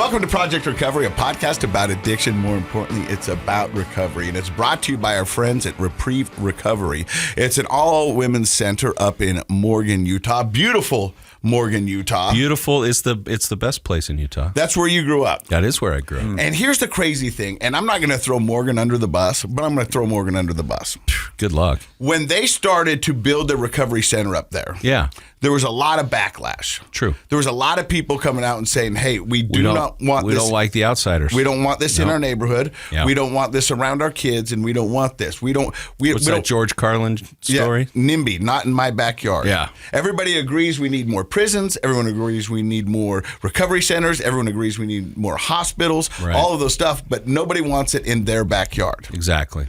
Welcome to Project Recovery, a podcast about addiction. More importantly, it's about recovery. And it's brought to you by our friends at Reprieve Recovery. It's an all-women's center up in Morgan, Utah. Beautiful Morgan, Utah. Beautiful. It's the best place in Utah. That's where you grew up. That is where I grew up. And here's the crazy thing, and I'm not going to throw Morgan under the bus, but I'm going to throw Morgan under the bus. Good luck. When they started to build the recovery center up there, there was a lot of backlash. True. There was a lot of people coming out and saying, hey, we don't want this. We don't like the outsiders. We don't want this in our neighborhood. Yeah. We don't want this around our kids, and we don't want this. What's that George Carlin story? Yeah, NIMBY, not in my backyard. Yeah. Everybody agrees we need more prisons. Everyone agrees we need more recovery centers. Everyone agrees we need more hospitals, all of those stuff, but nobody wants it in their backyard. Exactly.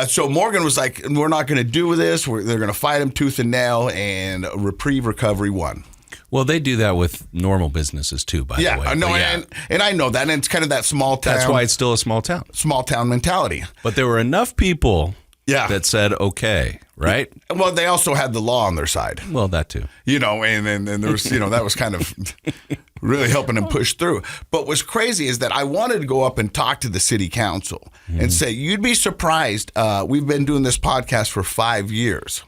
So Morgan was like, we're not going to do this. They're going to fight him tooth and nail, and Reprieve Recovery won. Well, they do that with normal businesses too, by the way. No, and I know that, and it's kind of that small town. That's why it's still a small town. Small town mentality. But there were enough people that said, okay, right? Well, they also had the law on their side. Well, that too. And there was, that was kind of really helping them push through. But what's crazy is that I wanted to go up and talk to the city council and say, you'd be surprised. We've been doing this podcast for 5 years.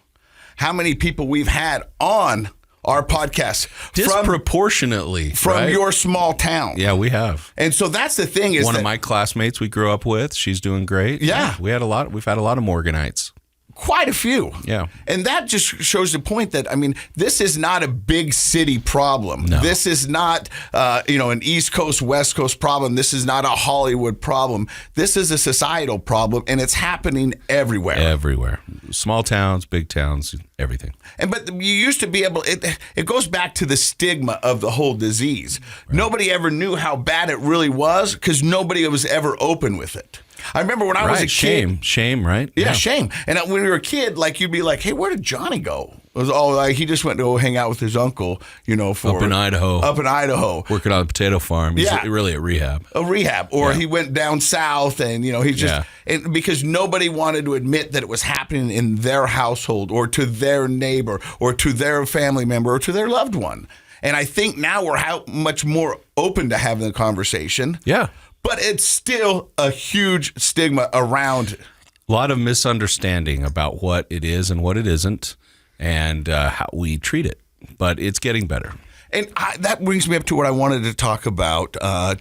How many people we've had on our podcast disproportionately from your small town. Yeah, we have. And so that's the thing is one of my classmates we grew up with, she's doing great. Yeah. We've had a lot of Morganites. Quite a few. Yeah. And that just shows the point that, this is not a big city problem. No. This is not, an East Coast, West Coast problem. This is not a Hollywood problem. This is a societal problem, and it's happening everywhere. Everywhere. Small towns, big towns, everything. But you used to be able, it goes back to the stigma of the whole disease. Right. Nobody ever knew how bad it really was because nobody was ever open with it. I remember when I was a kid. Shame, right? Yeah, shame. And when we were a kid, you'd be like, hey, where did Johnny go? It was he just went to go hang out with his uncle, up in Idaho. Working on a potato farm. He's really at rehab. Or he went down south and, he just, and because nobody wanted to admit that it was happening in their household or to their neighbor or to their family member or to their loved one. And I think now we're much more open to having the conversation. Yeah. But it's still a huge stigma around. A lot of misunderstanding about what it is and what it isn't and how we treat it. But it's getting better. And that brings me up to what I wanted to talk about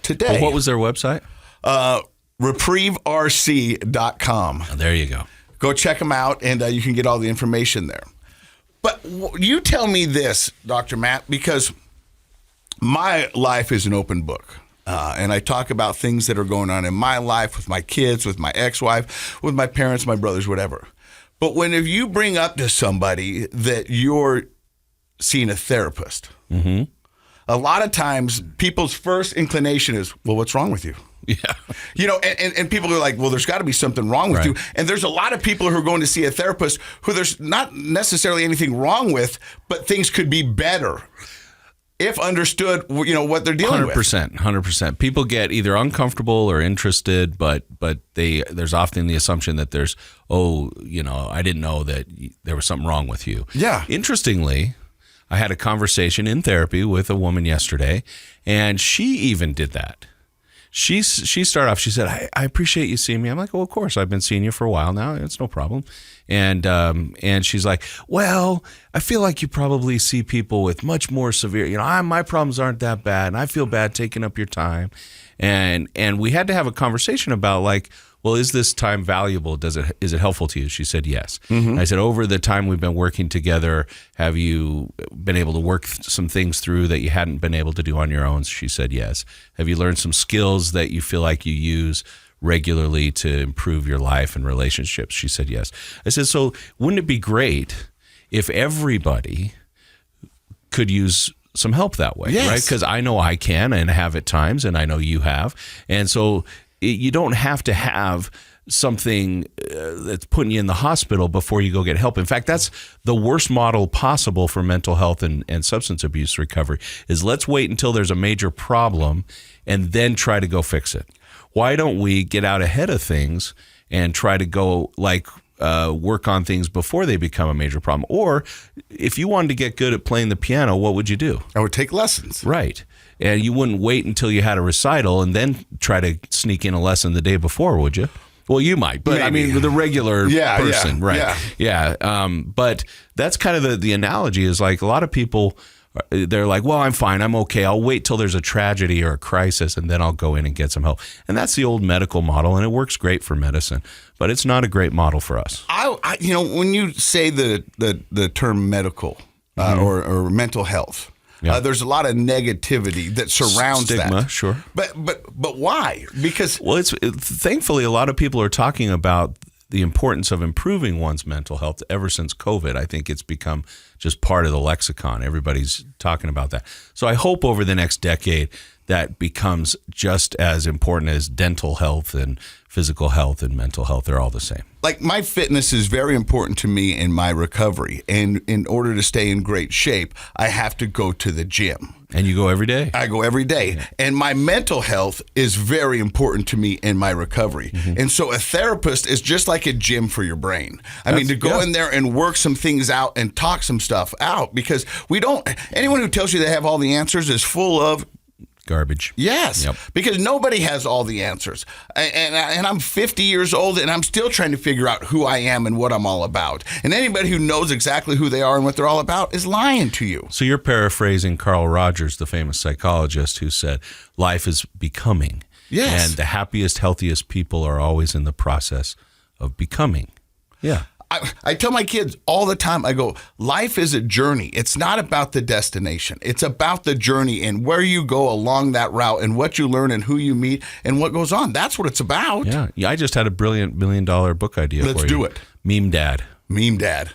today. Well, what was their website? ReprieveRC.com. Oh, there you go. Go check them out, and you can get all the information there. But you tell me this, Dr. Matt, because my life is an open book. And I talk about things that are going on in my life with my kids, with my ex-wife, with my parents, my brothers, whatever. But if you bring up to somebody that you're seeing a therapist, a lot of times people's first inclination is, well, what's wrong with you? Yeah. And people are like, well, there's got to be something wrong with you. And there's a lot of people who are going to see a therapist who there's not necessarily anything wrong with, but things could be better. If understood, what they're dealing with. 100%. People get either uncomfortable or interested, but there's often the assumption that there's, I didn't know that there was something wrong with you. Yeah. Interestingly, I had a conversation in therapy with a woman yesterday, and she even did that. She started off, she said, I appreciate you seeing me. I'm like, well, of course, I've been seeing you for a while now. It's no problem. And she's like, well, I feel like you probably see people with much more severe, my problems aren't that bad. And I feel bad taking up your time. And we had to have a conversation about well, is this time valuable? Is it helpful to you? She said, yes. Mm-hmm. I said, over the time we've been working together, have you been able to work some things through that you hadn't been able to do on your own? She said, yes. Have you learned some skills that you feel like you use regularly to improve your life and relationships? She said, yes. I said, so wouldn't it be great if everybody could use some help that way, right? Because I know I can and have at times, and I know you have. And so you don't have to have something that's putting you in the hospital before you go get help. In fact, that's the worst model possible for mental health and substance abuse recovery is let's wait until there's a major problem and then try to go fix it. Why don't we get out ahead of things and try to go work on things before they become a major problem? Or if you wanted to get good at playing the piano, what would you do? I would take lessons. Right. And you wouldn't wait until you had a recital and then try to sneak in a lesson the day before, would you? Well, you might, but I mean, the regular person, right? Yeah. But that's kind of the analogy is like a lot of people, they're like, well, I'm fine. I'm okay. I'll wait till there's a tragedy or a crisis and then I'll go in and get some help. And that's the old medical model, and it works great for medicine, but it's not a great model for us. I when you say the term medical or mental health, there's a lot of negativity that surrounds Stigma, that. sure. But why? Because Thankfully, a lot of people are talking about the importance of improving one's mental health ever since COVID. I think it's become just part of the lexicon. Everybody's talking about that. So I hope over the next decade that becomes just as important as dental health and physical health and mental health. They're all the same. like my fitness is very important to me in my recovery. And in order to stay in great shape, I have to go to the gym. And you go every day? I go every day. Yeah. And my mental health is very important to me in my recovery. Mm-hmm. And so a therapist is just like a gym for your brain. I mean, to go in there and work some things out and talk some stuff out, because anyone who tells you they have all the answers is full of garbage. Yes, because nobody has all the answers. And I'm 50 years old, and I'm still trying to figure out who I am and what I'm all about. And anybody who knows exactly who they are and what they're all about is lying to you. So you're paraphrasing Carl Rogers, the famous psychologist, who said, life is becoming. Yes. And the happiest, healthiest people are always in the process of becoming. Yeah. I tell my kids all the time, I go, life is a journey. It's not about the destination. It's about the journey and where you go along that route and what you learn and who you meet and what goes on. That's what it's about. Yeah. I just had a brilliant $1 million book idea for you. Let's do it. Meme Dad. Meme Dad.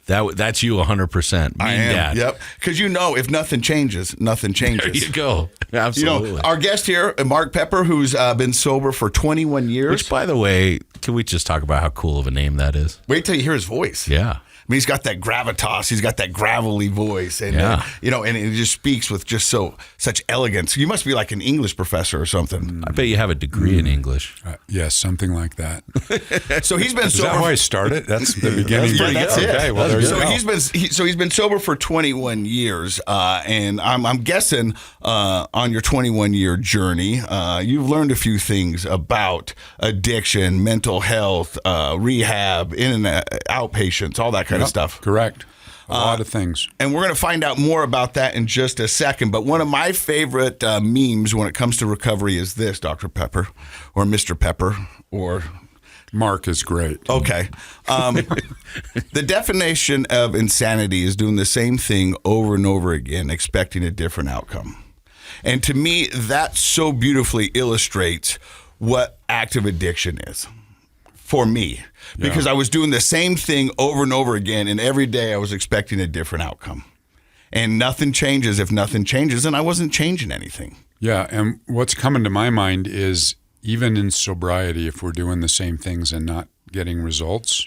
That's you 100%. Meme Dad. Yep. Because if nothing changes, nothing changes. There you go. Absolutely. Our guest here, Mark Pepper, who's been sober for 21 years. Which, by the way, can we just talk about how cool of a name that is? Wait till you hear his voice. Yeah. I mean, he's got that gravitas. He's got that gravelly voice, and and he just speaks with just such elegance. You must be like an English professor or something. I bet you have a degree in English. Yes, something like that. So he's been sober. Is that how I started? That's the beginning. That's it. Okay, well, there you go. He's been sober for 21 years, and I'm guessing on your 21-year journey, you've learned a few things about addiction, mental health, rehab, in and outpatients, all that kind of stuff. Correct. A lot of things. And we're going to find out more about that in just a second. But one of my favorite memes when it comes to recovery is this, Dr. Pepper, or Mr. Pepper, or... Mark is great. Okay. The definition of insanity is doing the same thing over and over again, expecting a different outcome. And to me, that so beautifully illustrates what active addiction is. For me, because I was doing the same thing over and over again, and every day I was expecting a different outcome. And nothing changes if nothing changes, and I wasn't changing anything. Yeah, and what's coming to my mind is even in sobriety, if we're doing the same things and not getting results,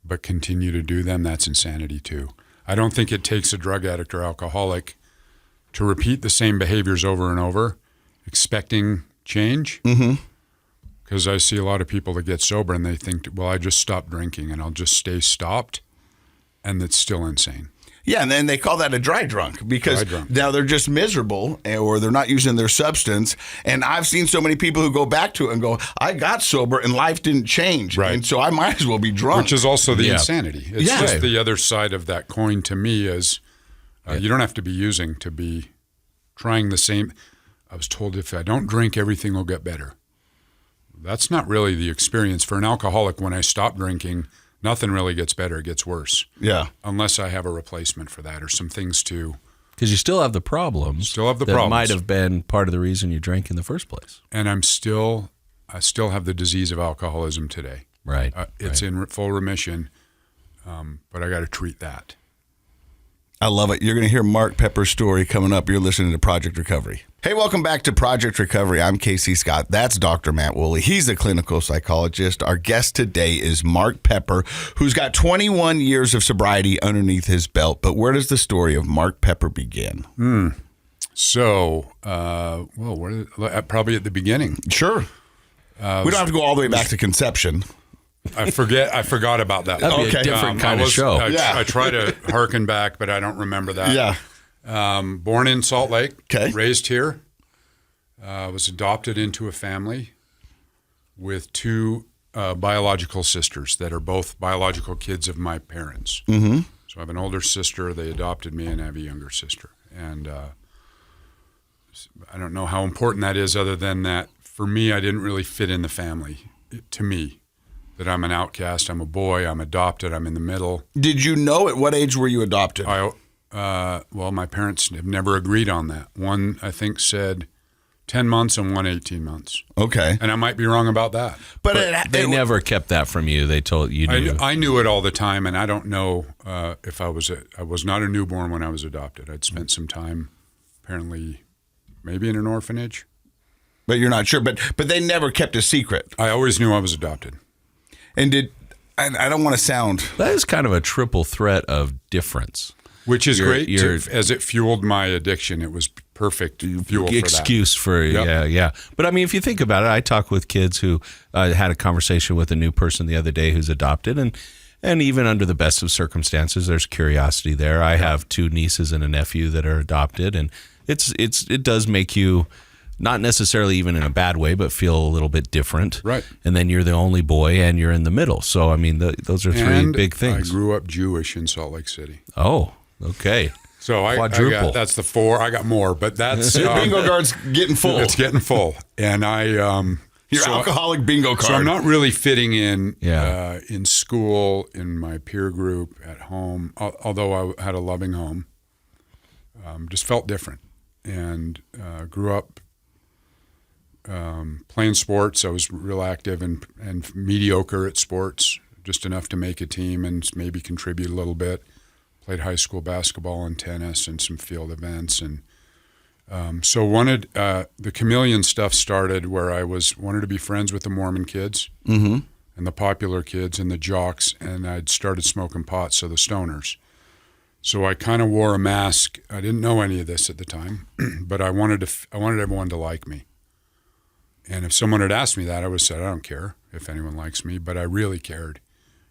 but continue to do them, that's insanity too. I don't think it takes a drug addict or alcoholic to repeat the same behaviors over and over, expecting change. Because I see a lot of people that get sober and they think, well, I just stopped drinking and I'll just stay stopped. And it's still insane. Yeah, and then they call that a dry drunk because now they're just miserable or they're not using their substance. And I've seen so many people who go back to it and go, I got sober and life didn't change. Right. And so I might as well be drunk. Which is also the insanity. It's just the other side of that coin to me is you don't have to be using to be trying the same. I was told if I don't drink, everything will get better. That's not really the experience. For an alcoholic, when I stop drinking, nothing really gets better. It gets worse. Yeah. Unless I have a replacement for that or some things to... Because you still have the problems. That might have been part of the reason you drank in the first place. And I still have the disease of alcoholism today. Right. It's in full remission, but I got to treat that. I love it. You're going to hear Mark Pepper's story coming up. You're listening to Project Recovery. Hey, welcome back to Project Recovery. I'm Casey Scott. That's Dr. Matt Woolley. He's a clinical psychologist. Our guest today is Mark Pepper, who's got 21 years of sobriety underneath his belt. But where does the story of Mark Pepper begin? So, probably at the beginning. Sure. We don't have to go all the way back to conception. I forgot about that. That'd be a different kind of show. I try to hearken back, but I don't remember that. Yeah. Born in Salt Lake, Okay. raised here, was adopted into a family with two biological sisters that are both biological kids of my parents. Mm-hmm. So I have an older sister, they adopted me, and I have a younger sister. And I don't know how important that is other than that for me, I didn't really fit in the family, to me, that I'm an outcast, I'm a boy, I'm adopted, I'm in the middle. Did you know at what age were you adopted? Well, my parents have never agreed on that. One, I think, said 10 months and one 18 months. Okay. And I might be wrong about that. But They never kept that from you. They told you knew. I knew it all the time, and I don't know if I was not a newborn when I was adopted. I'd spent some time, apparently, maybe in an orphanage. But you're not sure. But they never kept a secret. I always knew I was adopted. And I don't want to sound... That is kind of a triple threat of difference. Which is great, you're- as it fueled my addiction. It was perfect fuel for that. Excuse for Yep. yeah. But I mean, if you think about it, I talk with kids who had a conversation with a new person the other day who's adopted, and even under the best of circumstances, there's curiosity there. I have two nieces and a nephew that are adopted, and it does make you not necessarily even in a bad way, but feel a little bit different. Right. And then you're the only boy, and you're in the middle. So I mean, those are three And big things. I grew up Jewish in Salt Lake City. Oh, okay. So I Quadruple. got, that's the 4. I got more, but that's Your bingo card's getting full. It's getting full, and Your alcoholic bingo card. So I'm not really fitting in Yeah. in school, in my peer group, at home. Although I had a loving home, just felt different, and grew up playing sports. I was real active and mediocre at sports, just enough to make a team and maybe contribute a little bit. Played high school basketball and tennis and some field events, and so wanted the chameleon stuff started where I wanted to be friends with the Mormon kids and the popular kids and the jocks, and I'd started smoking pot, so the stoners. So I kind of wore a mask. I didn't know any of this at the time, but I wanted everyone to like me. And if someone had asked me that, I would have said, I don't care if anyone likes me, but I really cared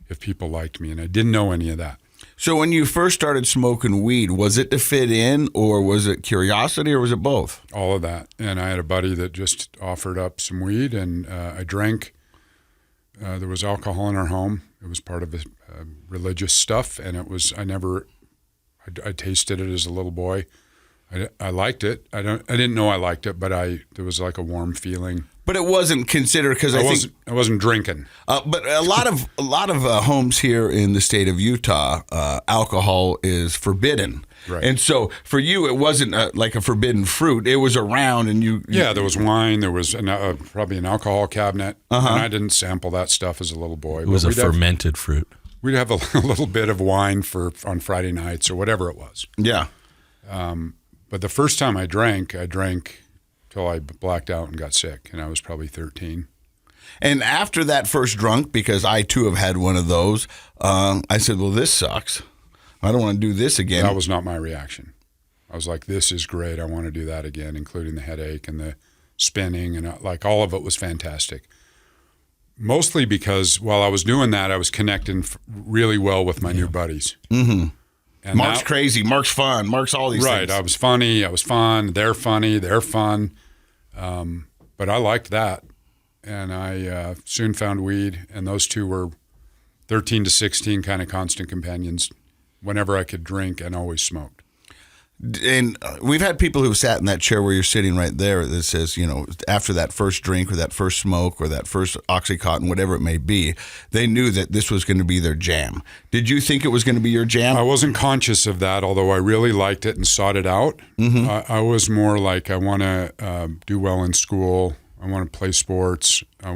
if people liked me, and I didn't know any of that. So when you first started smoking weed, was it to fit in, or was it curiosity, or was it both? All of that. And I had a buddy that just offered up some weed, and I drank. There was alcohol in our home. It was part of the religious stuff, and I tasted it as a little boy. I liked it. I didn't know I liked it, but there was like a warm feeling. But it wasn't considered because I wasn't drinking. But a lot of homes here in the state of Utah, alcohol is forbidden. Right. And so for you, it wasn't like a forbidden fruit. It was around, and Yeah, there was wine. There was probably an alcohol cabinet, and I didn't sample that stuff as a little boy. It was a fermented fruit. We'd have a little bit of wine on Friday nights or whatever it was. Yeah. But the first time I drank till I blacked out and got sick, and I was probably 13. And after that first drunk, because I too have had one of those, I said, well, this sucks. I don't want to do this again. That was not my reaction. I was like, this is great. I want to do that again, including the headache and the spinning, and like all of it was fantastic. Mostly because while I was doing that, I was connecting really well with my new buddies. Mm-hmm. And Mark's crazy. Mark's fun. Mark's all these things. Right. I was funny. I was fun. They're funny. They're fun. But I liked that. And I soon found weed. And those two were 13 to 16 kind of constant companions. Whenever I could drink and always smoked. And we've had people who've sat in that chair where you're sitting right there that says, after that first drink or that first smoke or that first Oxycontin, whatever it may be, they knew that this was going to be their jam. Did you think it was going to be your jam? I wasn't conscious of that, although I really liked it and sought it out. Mm-hmm. I was more like, I want to do well in school. I want to play sports. I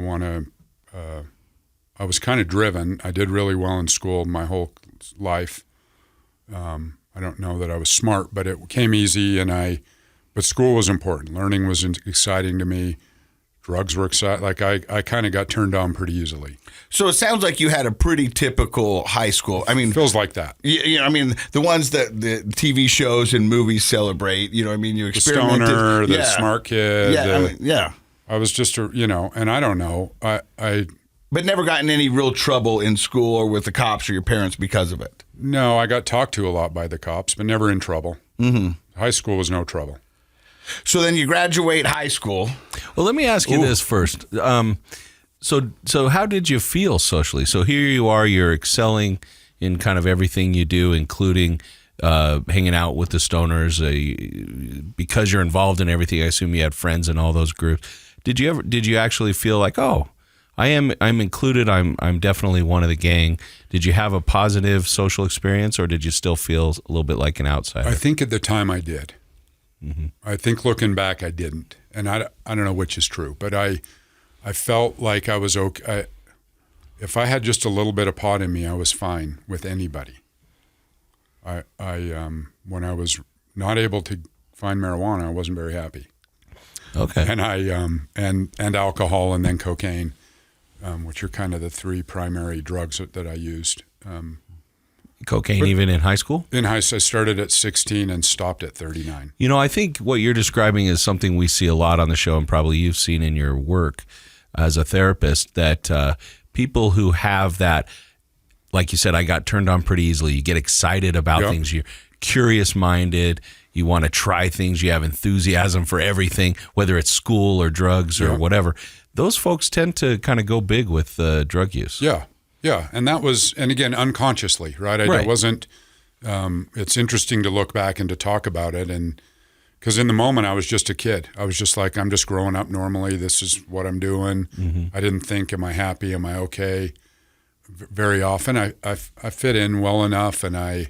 was kind of driven. I did really well in school my whole life. I don't know that I was smart, but it came easy, but school was important. Learning was exciting to me. Drugs were exciting. Like I kind of got turned on pretty easily. So it sounds like you had a pretty typical high school. I mean, feels like that. I mean, the ones that the TV shows and movies celebrate. You experimented. The stoner, the smart kid. Yeah, I was just and I don't know. But never got in any real trouble in school or with the cops or your parents because of it. No, I got talked to a lot by the cops, but never in trouble. Mm-hmm. High school was no trouble. So then you graduate high school. Well, let me ask you this first. So how did you feel socially? So here you are, you're excelling in kind of everything you do, including hanging out with the stoners. Because you're involved in everything, I assume you had friends in all those groups. Did you actually feel like, oh, I'm included, I'm definitely one of the gang? Did you have a positive social experience, or did you still feel a little bit like an outsider? I think at the time I did. Mm-hmm. I think looking back, I didn't. And I don't know which is true, but I felt like I was okay. If I had just a little bit of pot in me, I was fine with anybody. When I was not able to find marijuana, I wasn't very happy. Okay. And and alcohol, and then cocaine, which are kind of the three primary drugs that I used. Cocaine even in high school? In high school, I started at 16 and stopped at 39. You know, I think what you're describing is something we see a lot on the show, and probably you've seen in your work as a therapist, that people who have that, like you said, I got turned on pretty easily. You get excited about things. You're curious-minded. You want to try things. You have enthusiasm for everything, whether it's school or drugs or whatever. Those folks tend to kind of go big with drug use. Yeah. Yeah. And that was, and again, unconsciously, right? I wasn't, it's interesting to look back and to talk about it. And because in the moment I was just a kid. I was just like, I'm just growing up normally. This is what I'm doing. Mm-hmm. I didn't think, am I happy? Am I okay? Very often I fit in well enough, and I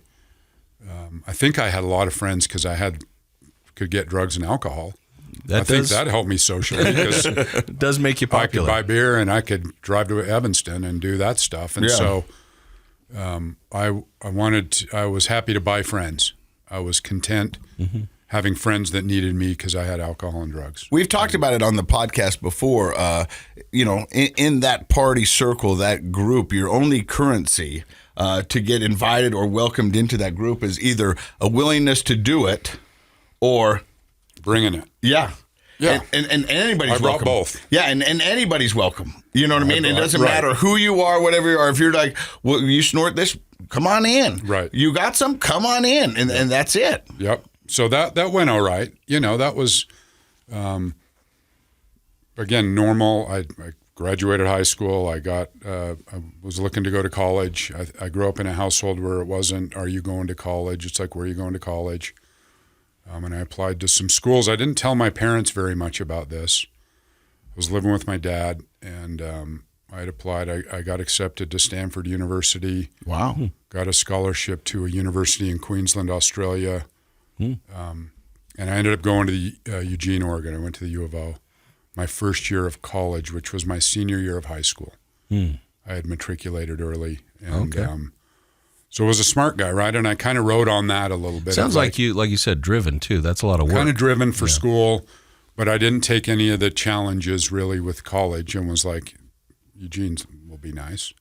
think I had a lot of friends because could get drugs and alcohol. I think that helped me socially, because it does make you popular. I could buy beer and I could drive to Evanston and do that stuff. And so I was happy to buy friends. I was content having friends that needed me because I had alcohol and drugs. We've talked about it on the podcast before. In that party circle, that group, your only currency to get invited or welcomed into that group is either a willingness to do it or bringing it. Yeah. Yeah. And anybody's I brought welcome. both. Yeah, and anybody's welcome. You know what I mean? It doesn't matter who you are, whatever you are. If you're like, well, you snort this, come on in. Right. You got some, come on in. And that's it. Yep. So that went all right. That was, again, normal. I graduated high school. I was looking to go to college. I grew up in a household where it wasn't, are you going to college? It's like, where are you going to college? And I applied to some schools. I didn't tell my parents very much about this. I was living with my dad, and I had applied. I got accepted to Stanford University. Wow. Got a scholarship to a university in Queensland, Australia. And I ended up going to the Eugene, Oregon. I went to the U of O my first year of college, which was my senior year of high school. I had matriculated early. And, so I was a smart guy, right? And I kind of rode on that a little bit. Sounds like you said, driven too. That's a lot of work. Kind of driven for school, but I didn't take any of the challenges really with college, and was like, Eugene will be nice.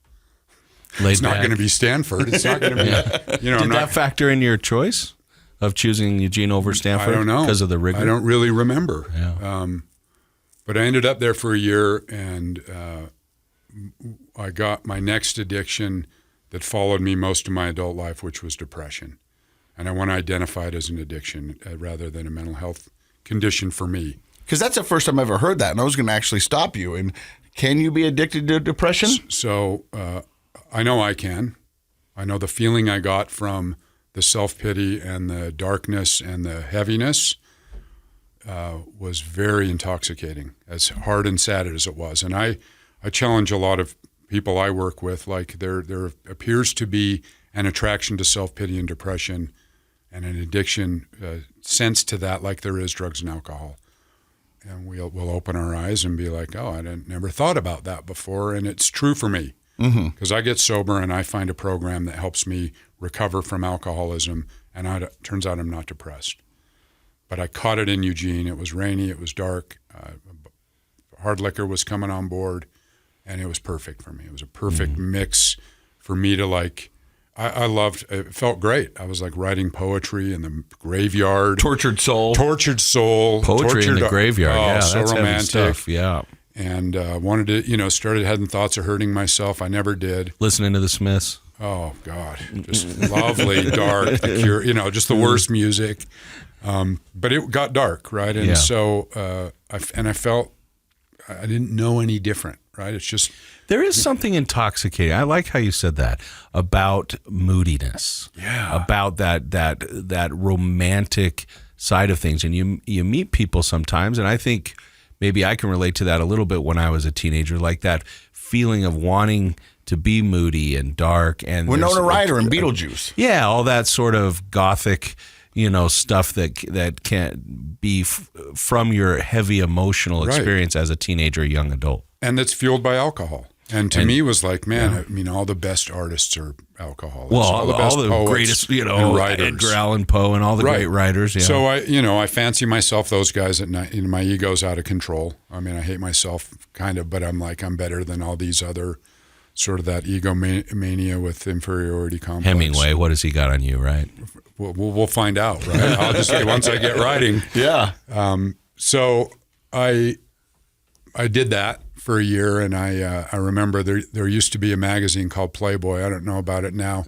It's not going to be Stanford. It's not going to be, Did that factor in your choice of choosing Eugene over Stanford? I don't know. Because of the rigor? I don't really remember. Yeah. But I ended up there for a year, and I got my next addiction that followed me most of my adult life, which was depression. And I want to identify it as an addiction rather than a mental health condition for me. Because that's the first time I ever heard that, and I was going to actually stop you. And can you be addicted to depression? So I know I can. I know the feeling I got from the self-pity and the darkness and the heaviness was very intoxicating, as hard and sad as it was. And I challenge a lot of people I work with, like there appears to be an attraction to self-pity and depression and an addiction sense to that, like there is drugs and alcohol. And we'll open our eyes and be like, oh, I never thought about that before. And it's true for me, because I get sober and I find a program that helps me recover from alcoholism, and it turns out I'm not depressed. But I caught it in Eugene. It was rainy. It was dark. Hard liquor was coming on board. And it was perfect for me. It was a perfect mix for me to I loved, it felt great. I was like writing poetry in the graveyard. Tortured soul. Poetry in the graveyard. Yeah, so that's romantic. heavy stuff. Yeah. And wanted to, started having thoughts of hurting myself. I never did. Listening to the Smiths. Oh, God. Just lovely, dark, just the worst music. But it got dark, right? And so I felt I didn't know any different, right? It's just There is something intoxicating. I like how you said that about moodiness. Yeah. About that romantic side of things. And you meet people sometimes, and I think maybe I can relate to that a little bit when I was a teenager, like that feeling of wanting to be moody and dark. And Winona Ryder and Beetlejuice. Yeah, all that sort of gothic, stuff that can't be from your heavy emotional experience as a teenager, young adult. And it's fueled by alcohol. And to me, it was like, man, I mean, all the best artists are alcoholics. Well, all the best poets greatest, and writers. Edgar Allan Poe and all the great writers. Yeah. So I fancy myself those guys at night. My ego's out of control. I mean, I hate myself kind of, but I'm like, I'm better than all these other sort of that egomania with inferiority complex. Hemingway, what has he got on you, right? We'll find out, right? I'll just say once I get writing. Yeah. So I did that for a year, and I remember there used to be a magazine called Playboy. I don't know about it now.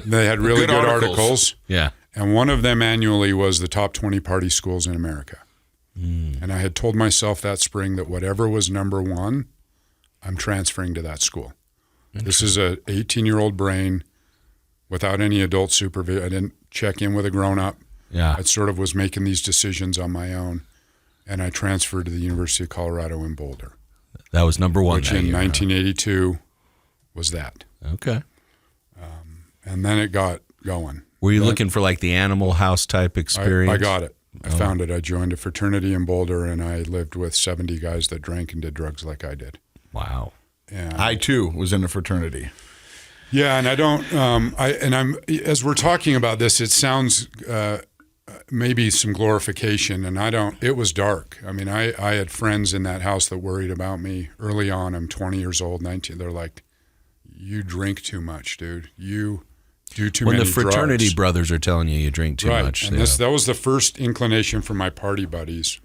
They had really good articles. Yeah. And one of them annually was the top 20 party schools in America. And I had told myself that spring that whatever was number one, I'm transferring to that school. This is a 18-year-old brain without any adult supervision. I didn't check in with a grown-up. Yeah. I sort of was making these decisions on my own. And I transferred to the University of Colorado in Boulder. That was number one. Which in 1982 was that. Okay. And then it got going. Were you looking for like the Animal House type experience? I got it. I found it. I joined a fraternity in Boulder, and I lived with 70 guys that drank and did drugs like I did. Wow. And I too was in a fraternity. yeah, and I don't. I'm as we're talking about this, it sounds maybe some glorification, and I don't. It was dark. I mean, I had friends in that house that worried about me early on. I'm 20 years old, 19. They're like, "You drink too much, dude. You do too many drugs." When the fraternity brothers are telling you drink too much. And that was the first inclination from my party buddies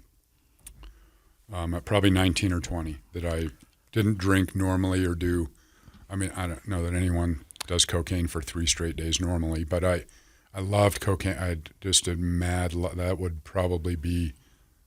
at probably 19 or 20 that I didn't drink normally or do. I mean, I don't know that anyone does cocaine for 3 straight days normally, but I loved cocaine. I just did mad. That would probably be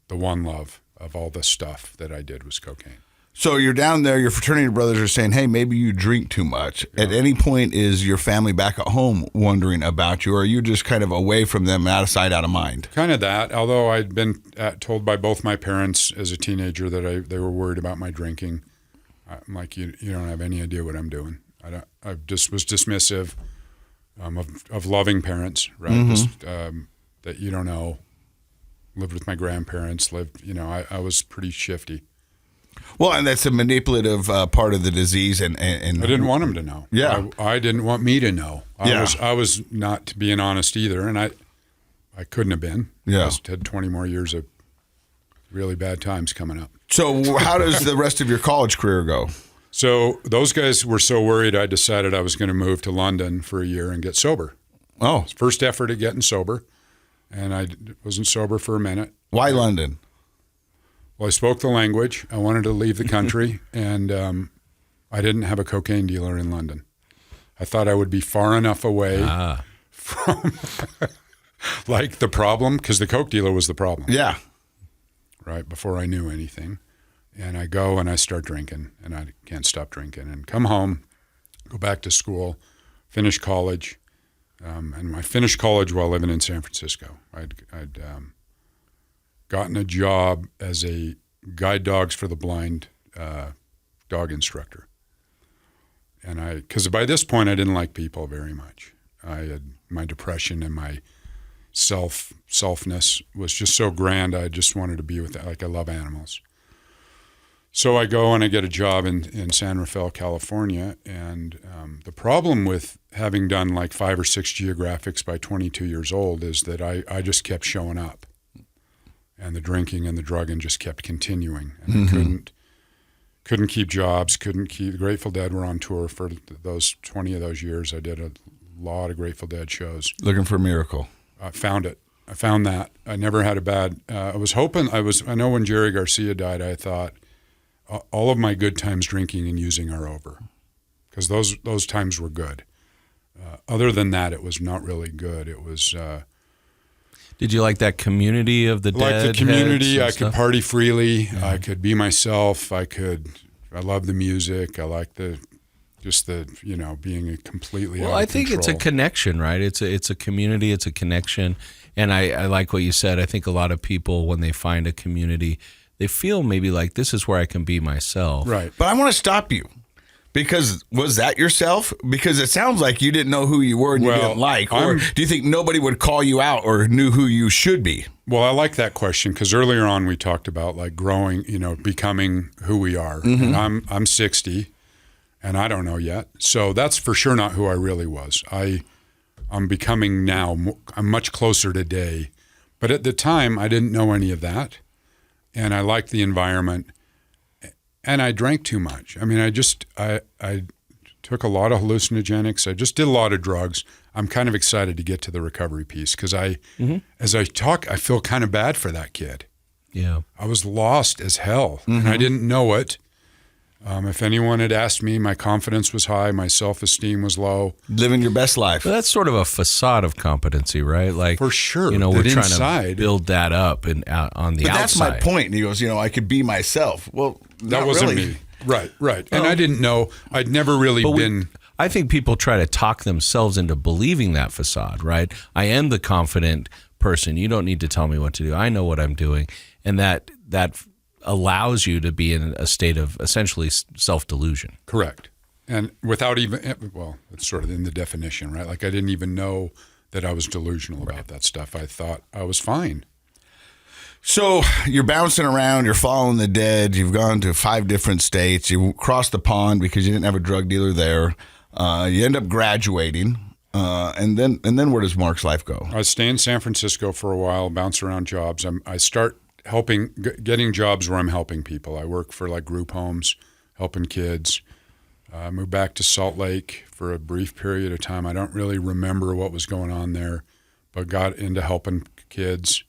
the one love of all the stuff that I did was cocaine. So you're down there, your fraternity brothers are saying, hey, maybe you drink too much. Yeah. At any point, is your family back at home wondering about you, or are you just kind of away from them, out of sight, out of mind? Kind of that, although I'd been told by both my parents as a teenager that they were worried about my drinking. I'm like, you don't have any idea what I'm doing. I just was dismissive of loving parents, right? Mm-hmm. Just, that you don't know. Lived with my grandparents. I was pretty shifty. Well, and that's a manipulative part of the disease, and I didn't want them to know. Yeah, I didn't want me to know. I was not being honest either, and I couldn't have been. Yeah, I had 20 more years of really bad times coming up. So how does the rest of your college career go? So those guys were so worried, I decided I was going to move to London for a year and get sober. Oh, first effort at getting sober, and I wasn't sober for a minute. Why London? Well, I spoke the language. I wanted to leave the country, and I didn't have a cocaine dealer in London. I thought I would be far enough away from like the problem, because the coke dealer was the problem. Yeah. Right, before I knew anything. And I go and I start drinking, and I can't stop drinking, and come home, go back to school, finish college. And I finished college while living in San Francisco. I'd gotten a job as a guide dogs for the blind dog instructor. And because by this point I didn't like people very much. I had my depression and my selfness was just so grand. I just wanted to be with it. Like, I love animals. So I go and I get a job in San Rafael, California. And the problem with having done like 5 or 6 geographics by 22 years old is that I just kept showing up. And the drinking and the drugging just kept continuing. And I couldn't keep jobs, the Grateful Dead were on tour for those 20 of those years. I did a lot of Grateful Dead shows. Looking for a miracle. I found it. I found that. I never had a bad, I know when Jerry Garcia died, I thought all of my good times drinking and using are over, because those times were good. Other than that, it was not really good. It was, Did you like that community of the dead? Like the community, I could stuff? party freely. I could be myself. I love the music. I like being completely Well, out of I think it's a control. connection, right? It's a community. It's a connection. And I like what you said. I think a lot of people, when they find a community, they feel maybe like this is where I can be myself. Right. But I want to stop you. Because was that yourself? Because it sounds like you didn't know who you were and you Well, didn't like. Or do you think nobody would call you out or knew who you should be? Well, I like that question because earlier on we talked about like growing, becoming who we are. Mm-hmm. And I'm 60 and I don't know yet. So that's for sure not who I really was. I'm becoming now. I'm much closer today. But at the time, I didn't know any of that. And I liked the environment. And I drank too much. I mean, I took a lot of hallucinogenics. I just did a lot of drugs. I'm kind of excited to get to the recovery piece because as I talk, I feel kind of bad for that kid. Yeah. I was lost as hell, and I didn't know it. If anyone had asked me, my confidence was high, my self-esteem was low. Living your best life. But that's sort of a facade of competency, right? Like For sure, we're that trying inside- to build that up and on the But outside. that's my point. And he goes, I could be myself. Well, That not wasn't really. me. Right. And I didn't know. I'd never really been. I think people try to talk themselves into believing that facade, right? I am the confident person. You don't need to tell me what to do. I know what I'm doing. And that allows you to be in a state of essentially self-delusion. Correct. And without even, well, it's sort of in the definition, right? Like I didn't even know that I was delusional about that stuff. I thought I was fine. So you're bouncing around, you're following the dead, you've gone to 5 different states, you crossed the pond because you didn't have a drug dealer there. You end up graduating. And then where does Mark's life go? I stay in San Francisco for a while, bounce around jobs. I start getting jobs where I'm helping people. I work for like group homes, helping kids. I moved back to Salt Lake for a brief period of time. I don't really remember what was going on there, but got into helping kids.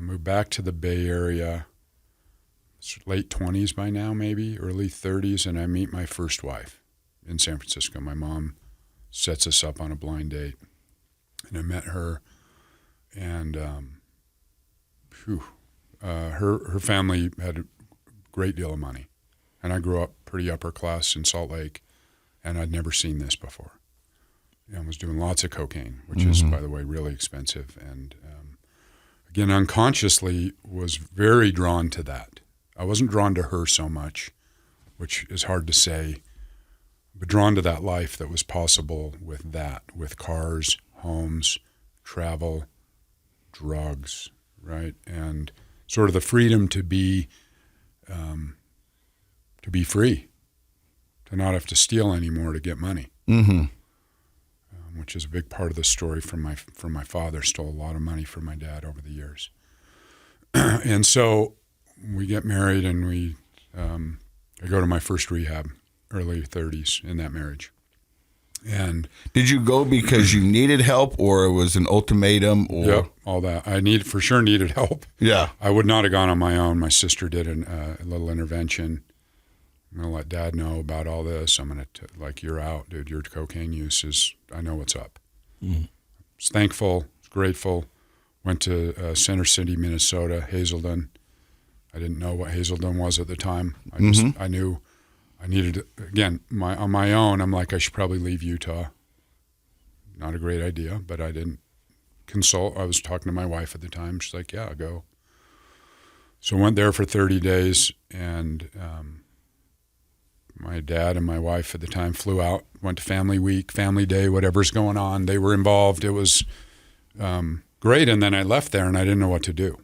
Moved back to the Bay Area. It's late 20s by now, maybe, early 30s, and I meet my first wife in San Francisco. My mom sets us up on a blind date, and I met her, and her family had a great deal of money, and I grew up pretty upper class in Salt Lake, and I'd never seen this before. I was doing lots of cocaine, which is, by the way, really expensive, and again, unconsciously was very drawn to that. I wasn't drawn to her so much, which is hard to say, but drawn to that life that was possible with that, with cars, homes, travel, drugs, right? And sort of the freedom to be free, to not have to steal anymore to get money. Mm-hmm. Which is a big part of the story from my father. Stole a lot of money from my dad over the years. And so we get married, and I go to my first rehab, early 30s in that marriage. And Did you go because you needed help, or it was an ultimatum? Or yep, all that. I for sure needed help. Yeah. I would not have gone on my own. My sister did a little intervention. I'm going to let Dad know about all this. I'm going to, you're out, dude. Your cocaine use is, I know what's up. I was thankful, grateful. Went to Center City, Minnesota, Hazelden. I didn't know what Hazelden was at the time. I knew I needed, again, on my own, I'm like, I should probably leave Utah. Not a great idea, but I didn't consult. I was talking to my wife at the time. She's like, yeah, I'll go. So I went there for 30 days, and my dad and my wife at the time flew out, went to family week, family day, whatever's going on. They were involved. It was great. And then I left there and I didn't know what to do.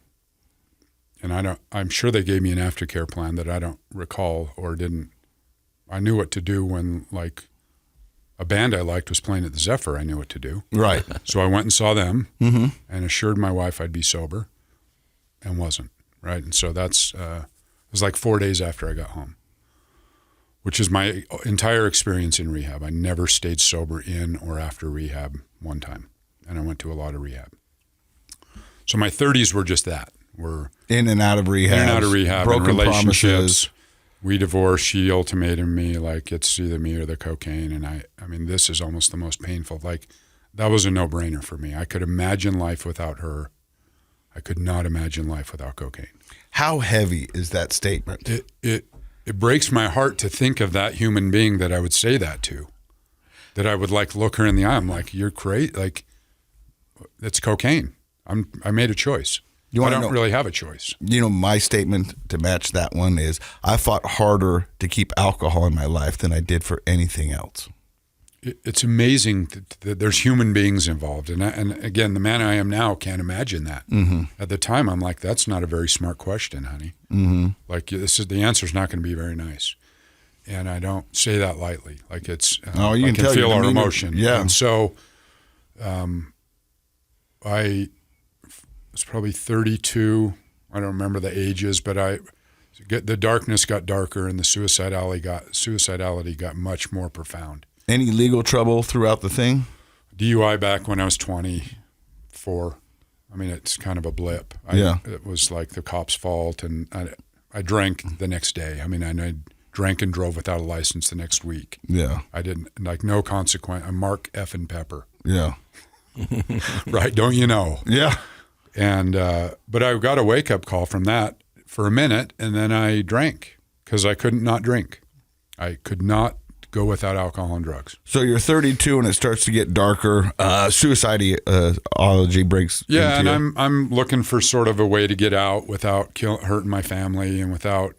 And I'm sure they gave me an aftercare plan that I don't recall or didn't. I knew what to do when a band I liked was playing at the Zephyr. I knew what to do. Right. So I went and saw them and assured my wife I'd be sober, and wasn't. Right. And so it was like 4 days after I got home, which is my entire experience in rehab. I never stayed sober in or after rehab one time, and I went to a lot of rehab. So my 30s were just that. We're In and out of rehab. in and out of rehab, Broken and relationships. promises. We divorced. She ultimated me, it's either me or the cocaine. And I mean, this is almost the most painful. that was a no-brainer for me. I could imagine life without her. I could not imagine life without cocaine. How heavy is that statement? It breaks my heart to think of that human being that I would say that to, that I would like look her in the eye. I'm like, you're crazy. Like, it's cocaine. I made a choice. I don't really have a choice. My statement to match that one is I fought harder to keep alcohol in my life than I did for anything else. It's amazing that there's human beings involved. And again, the man I am now can't imagine that. Mm-hmm. At the time, I'm like, that's not a very smart question, honey. Mm-hmm. Like, the answer's not going to be very nice. And I don't say that lightly. Like, it's, you I can feel our emotion. Yeah. And so I was probably 32. I don't remember the ages, but the darkness got darker and the suicidality got much more profound. Any legal trouble throughout the thing? DUI back when I was 24. I mean, it's kind of a blip. It was like the cop's fault, and I drank the next day. I mean, I drank and drove without a license the next week. Yeah. I didn't, like, no consequence. I'm Mark effing Pepper. Yeah. Right, don't you know? Yeah. And but I got a wake-up call from that for a minute, and then I drank because I couldn't not drink. I could not go without alcohol and drugs. So you're 32 and it starts to get darker. Suicidology breaks. Yeah, and you. I'm looking for sort of a way to get out without hurting my family and without,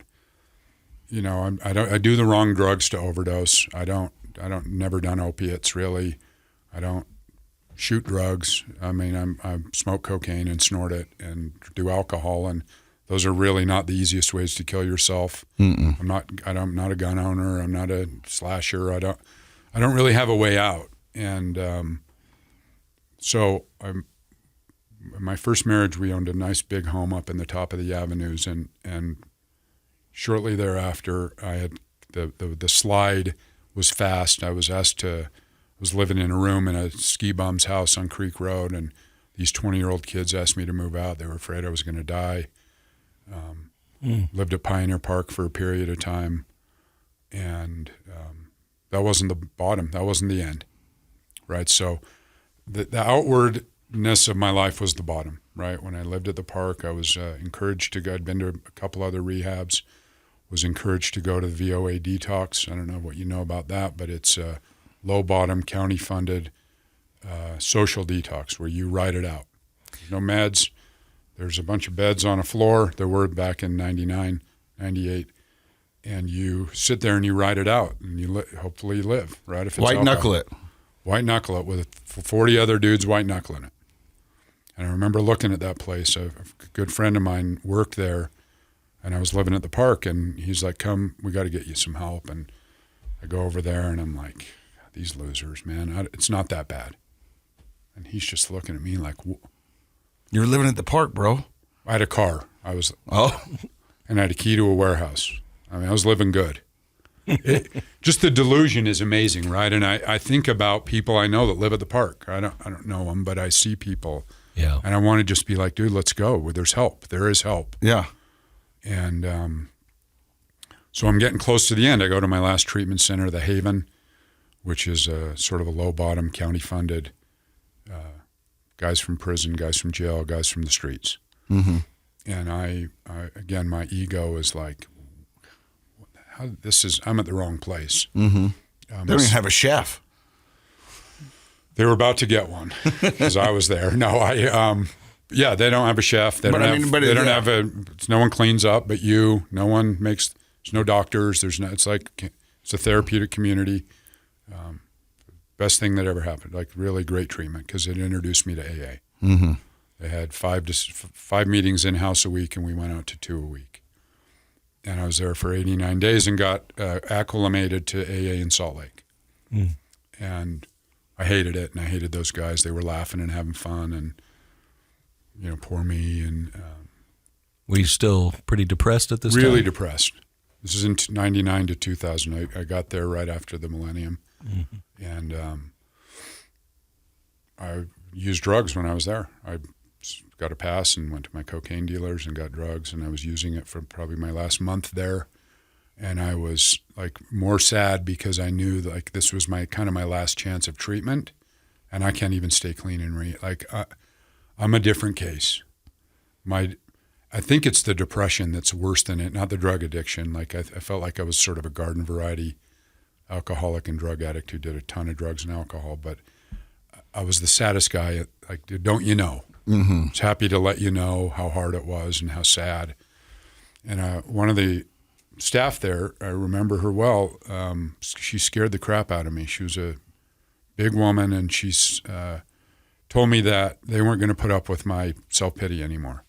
I do the wrong drugs to overdose. I don't never done opiates really. I don't shoot drugs. I mean, I smoke cocaine and snort it and do alcohol, and those are really not the easiest ways to kill yourself. Mm-mm. I'm not a gun owner. I'm not a slasher. I don't really have a way out. And so my first marriage, we owned a nice big home up in the top of the avenues, and shortly thereafter, I had the slide was fast. I was living in a room in a ski bum's house on Creek Road, and these 20-year-old kids asked me to move out. They were afraid I was going to die. Lived at Pioneer Park for a period of time, and that wasn't the bottom. That wasn't the end, right? So the outwardness of my life was the bottom, right? When I lived at the park, I was encouraged to go. I'd been to a couple other rehabs, was encouraged to go to the VOA detox. I don't know what you know about that, but it's a low-bottom, county-funded social detox where you ride it out. No meds. There's a bunch of beds on a floor. There were back in 99, 98. And you sit there and you ride it out, and you hopefully you live, right? If it's White knuckle it. White knuckle it with 40 other dudes white knuckling it. And I remember looking at that place. A good friend of mine worked there, and I was living at the park, and he's like, come, we got to get you some help. And I go over there, and I'm like, these losers, man, it's not that bad. And he's just looking at me like, you're living at the park, bro. I had a car. And I had a key to a warehouse. I mean, I was living good. Just the delusion is amazing, right? And I think about people I know that live at the park. I don't know them, but I see people. Yeah. And I want to just be like, dude, let's go. There's help. There is help. Yeah. And so I'm getting close to the end. I go to my last treatment center, the Haven, which is sort of a low-bottom, county-funded, guys from prison, guys from jail, guys from the streets. Mm-hmm. And I again, my ego is like, I'm at the wrong place. Mm-hmm. They don't even have a chef. They were about to get one because I was there. No, they don't have a chef. They don't have no one cleans up but you. No one makes, there's no doctors. It's a therapeutic community. Best thing that ever happened, like really great treatment because it introduced me to AA. Mm-hmm. They had 5 meetings in-house a week, and we went out to 2 a week. And I was there for 89 days and got acclimated to AA in Salt Lake. Mm. And I hated it, and I hated those guys. They were laughing and having fun, and poor me. And were you still pretty depressed at this time? Really depressed. This is in 99 to 2000. I got there right after the millennium. Mm-hmm. And I used drugs when I was there. I got a pass and went to my cocaine dealers and got drugs, and I was using it for probably my last month there. And I was like more sad because I knew like this was my last chance of treatment, and I can't even stay clean and I'm a different case. I think it's the depression that's worse than it, not the drug addiction. Like I felt like I was sort of a garden variety alcoholic and drug addict who did a ton of drugs and alcohol, but I was the saddest guy. Like, don't you know? Mm-hmm. I was happy to let you know how hard it was and how sad. And one of the staff there, I remember her well. She scared the crap out of me. She was a big woman, and she's told me that they weren't going to put up with my self-pity anymore.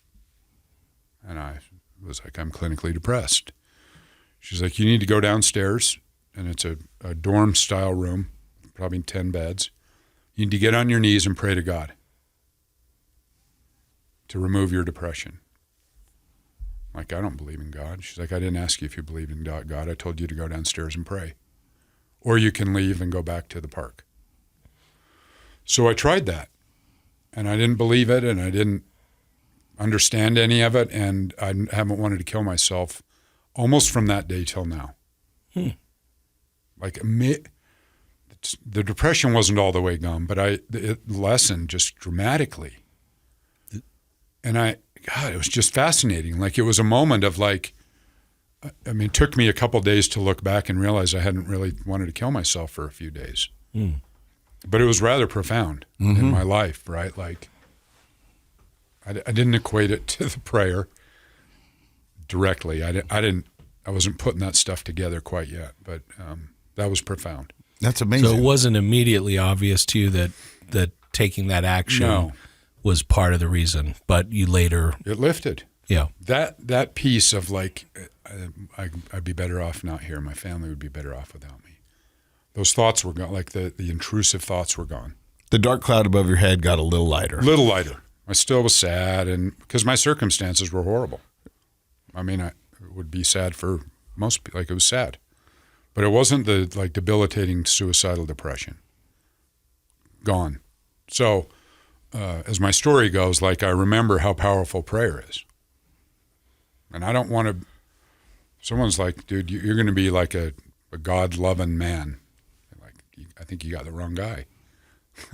And I was like, I'm clinically depressed. She's like, you need to go downstairs, and it's a dorm-style room, probably 10 beds. You need to get on your knees and pray to God to remove your depression. I'm like, I don't believe in God. She's like, I didn't ask you if you believe in God. I told you to go downstairs and pray. Or you can leave and go back to the park. So I tried that, and I didn't believe it, and I didn't understand any of it, and I haven't wanted to kill myself almost from that day till now. Like the depression wasn't all the way gone, but it lessened just dramatically. And God, it was just fascinating. Like, it was a moment of like, I mean, it took me a couple of days to look back and realize I hadn't really wanted to kill myself for a few days. But it was rather profound in my life, right? Like, I didn't equate it to the prayer directly. I wasn't putting that stuff together quite yet, but that was profound. That's amazing. So it wasn't immediately obvious to you that taking that action was part of the reason, but you later... It lifted. Yeah. That piece of like, I'd be better off not here. My family would be better off without me. Those thoughts were gone, like the intrusive thoughts were gone. The dark cloud above your head got a little lighter. Little lighter. I still was sad, and because my circumstances were horrible. I mean, it would be sad for most people. Like, it was sad. But it wasn't the like debilitating suicidal depression. Gone. So, as my story goes, like, I remember how powerful prayer is. And I don't want to, someone's like, dude, you're going to be like a God-loving man. Like, I think you got the wrong guy.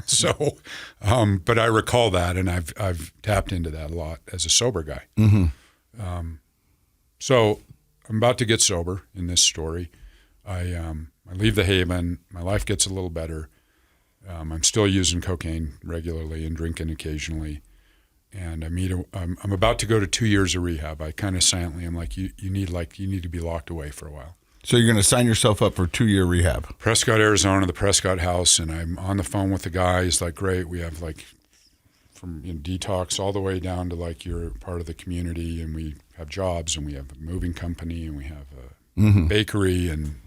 So, but I recall that, and I've tapped into that a lot as a sober guy. So I'm about to get sober in this story. I leave the Haven. My life gets a little better. I'm still using cocaine regularly and drinking occasionally. And I'm about to go to 2 years of rehab. I kind of silently, I'm like, you need to be locked away for a while. So you're going to sign yourself up for 2-year rehab. Prescott, Arizona, the Prescott House, and I'm on the phone with the guy. He's like, great, we have like from detox all the way down to like you're part of the community, and we have jobs, and we have a moving company, and we have a bakery, and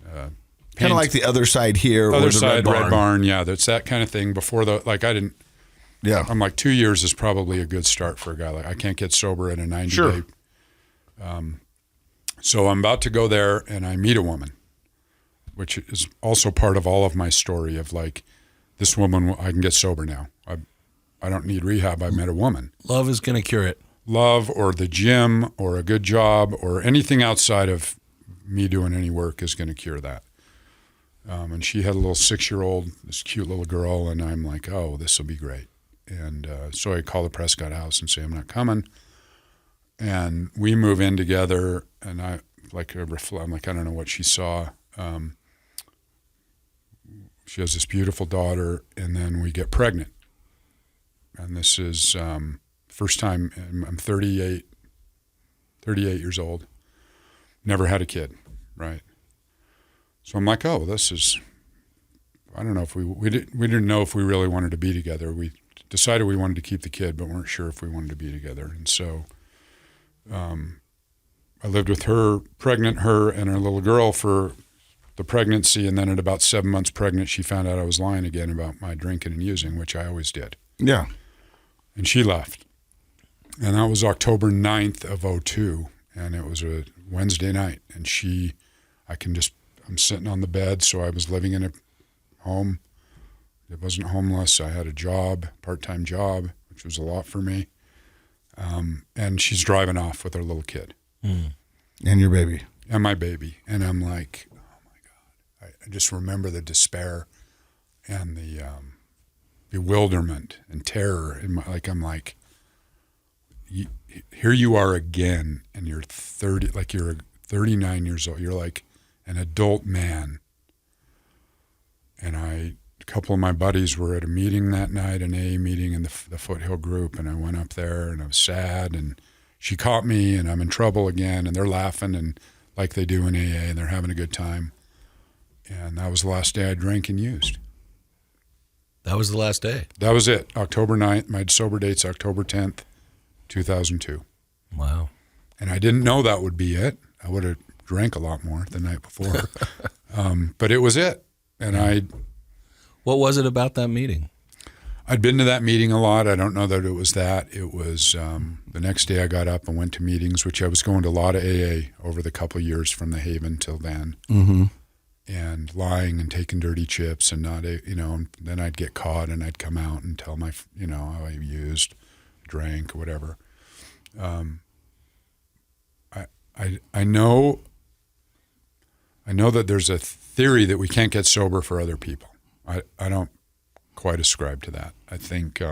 kind of like the other side here. Other or the side, Red Barn. Yeah, that's that kind of thing. Before I'm like 2 years is probably a good start for a guy. Like, I can't get sober in a 90-day. So I'm about to go there, and I meet a woman, which is also part of all of my story of like, this woman, I can get sober now. I don't need rehab. I met a woman. Love is going to cure it. Love, or the gym, or a good job, or anything outside of me doing any work is going to cure that. And she had a little 6-year-old, this cute little girl, and I'm like, oh, this will be great. And so I call the Prescott House and say, I'm not coming. And we move in together, and I'm like, I don't know what she saw. She has this beautiful daughter, and then we get pregnant. And this is first time, I'm 38 years old, never had a kid, right? So I'm like, oh, this is, I don't know if we didn't know if we really wanted to be together. We decided we wanted to keep the kid, but weren't sure if we wanted to be together. And so I lived with her, pregnant her and her little girl for the pregnancy. And then at about 7 months pregnant, she found out I was lying again about my drinking and using, which I always did. Yeah. And she left. And that was October 9th of 2002. And it was a Wednesday night. And I'm sitting on the bed. So I was living in a home. It wasn't homeless. I had a job, part-time job, which was a lot for me. And she's driving off with her little kid. And your baby. And my baby. And I'm like, oh my God. I just remember the despair and the bewilderment and terror. I'm like, here you are again, and you're 30, like you're 39 years old. You're like an adult man. And a couple of my buddies were at a meeting that night, an AA meeting in the Foothill group, and I went up there, and I was sad, and she caught me, and I'm in trouble again, and they're laughing, and like they do in AA, and they're having a good time. And that was the last day I drank and used. That was the last day. That was it. October 9th. My sober date's October 10th, 2002. Wow. And I didn't know that would be it. I would have drank a lot more the night before. But it was it. And What was it about that meeting? I'd been to that meeting a lot. I don't know that it was that. It was the next day I got up and went to meetings, which I was going to a lot of AA over the couple of years from the Haven till then. Mm-hmm. And lying and taking dirty chips and not, and then I'd get caught and I'd come out and tell how I used, drank, whatever. I know that there's a theory that we can't get sober for other people. I don't quite ascribe to that. I think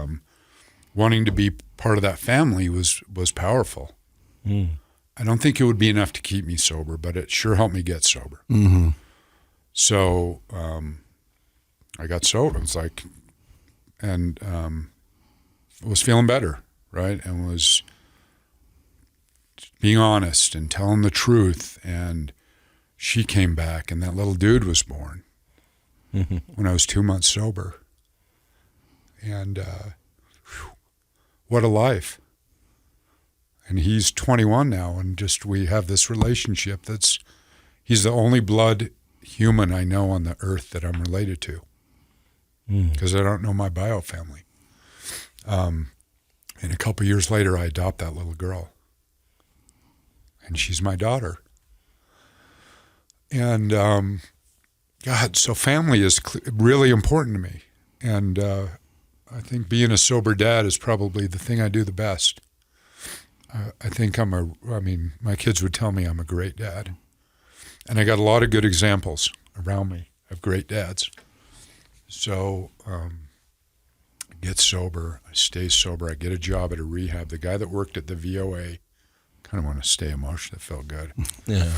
wanting to be part of that family was powerful. Mm. I don't think it would be enough to keep me sober, but it sure helped me get sober. Mm-hmm. So I got sober. It was like, and was feeling better, right? And was being honest and telling the truth. And she came back, and that little dude was born when I was 2 months sober. And what a life. And he's 21 now, and we have this relationship he's the only blood human I know on the earth that I'm related to, because I don't know my bio family. And a couple years later, I adopt that little girl, and she's my daughter. And God, so family is really important to me. And I think being a sober dad is probably the thing I do the best. I think my kids would tell me I'm a great dad. And I got a lot of good examples around me of great dads. So I get sober, I stay sober, I get a job at a rehab. The guy that worked at the VOA, kind of want to stay emotional, it felt good. Yeah.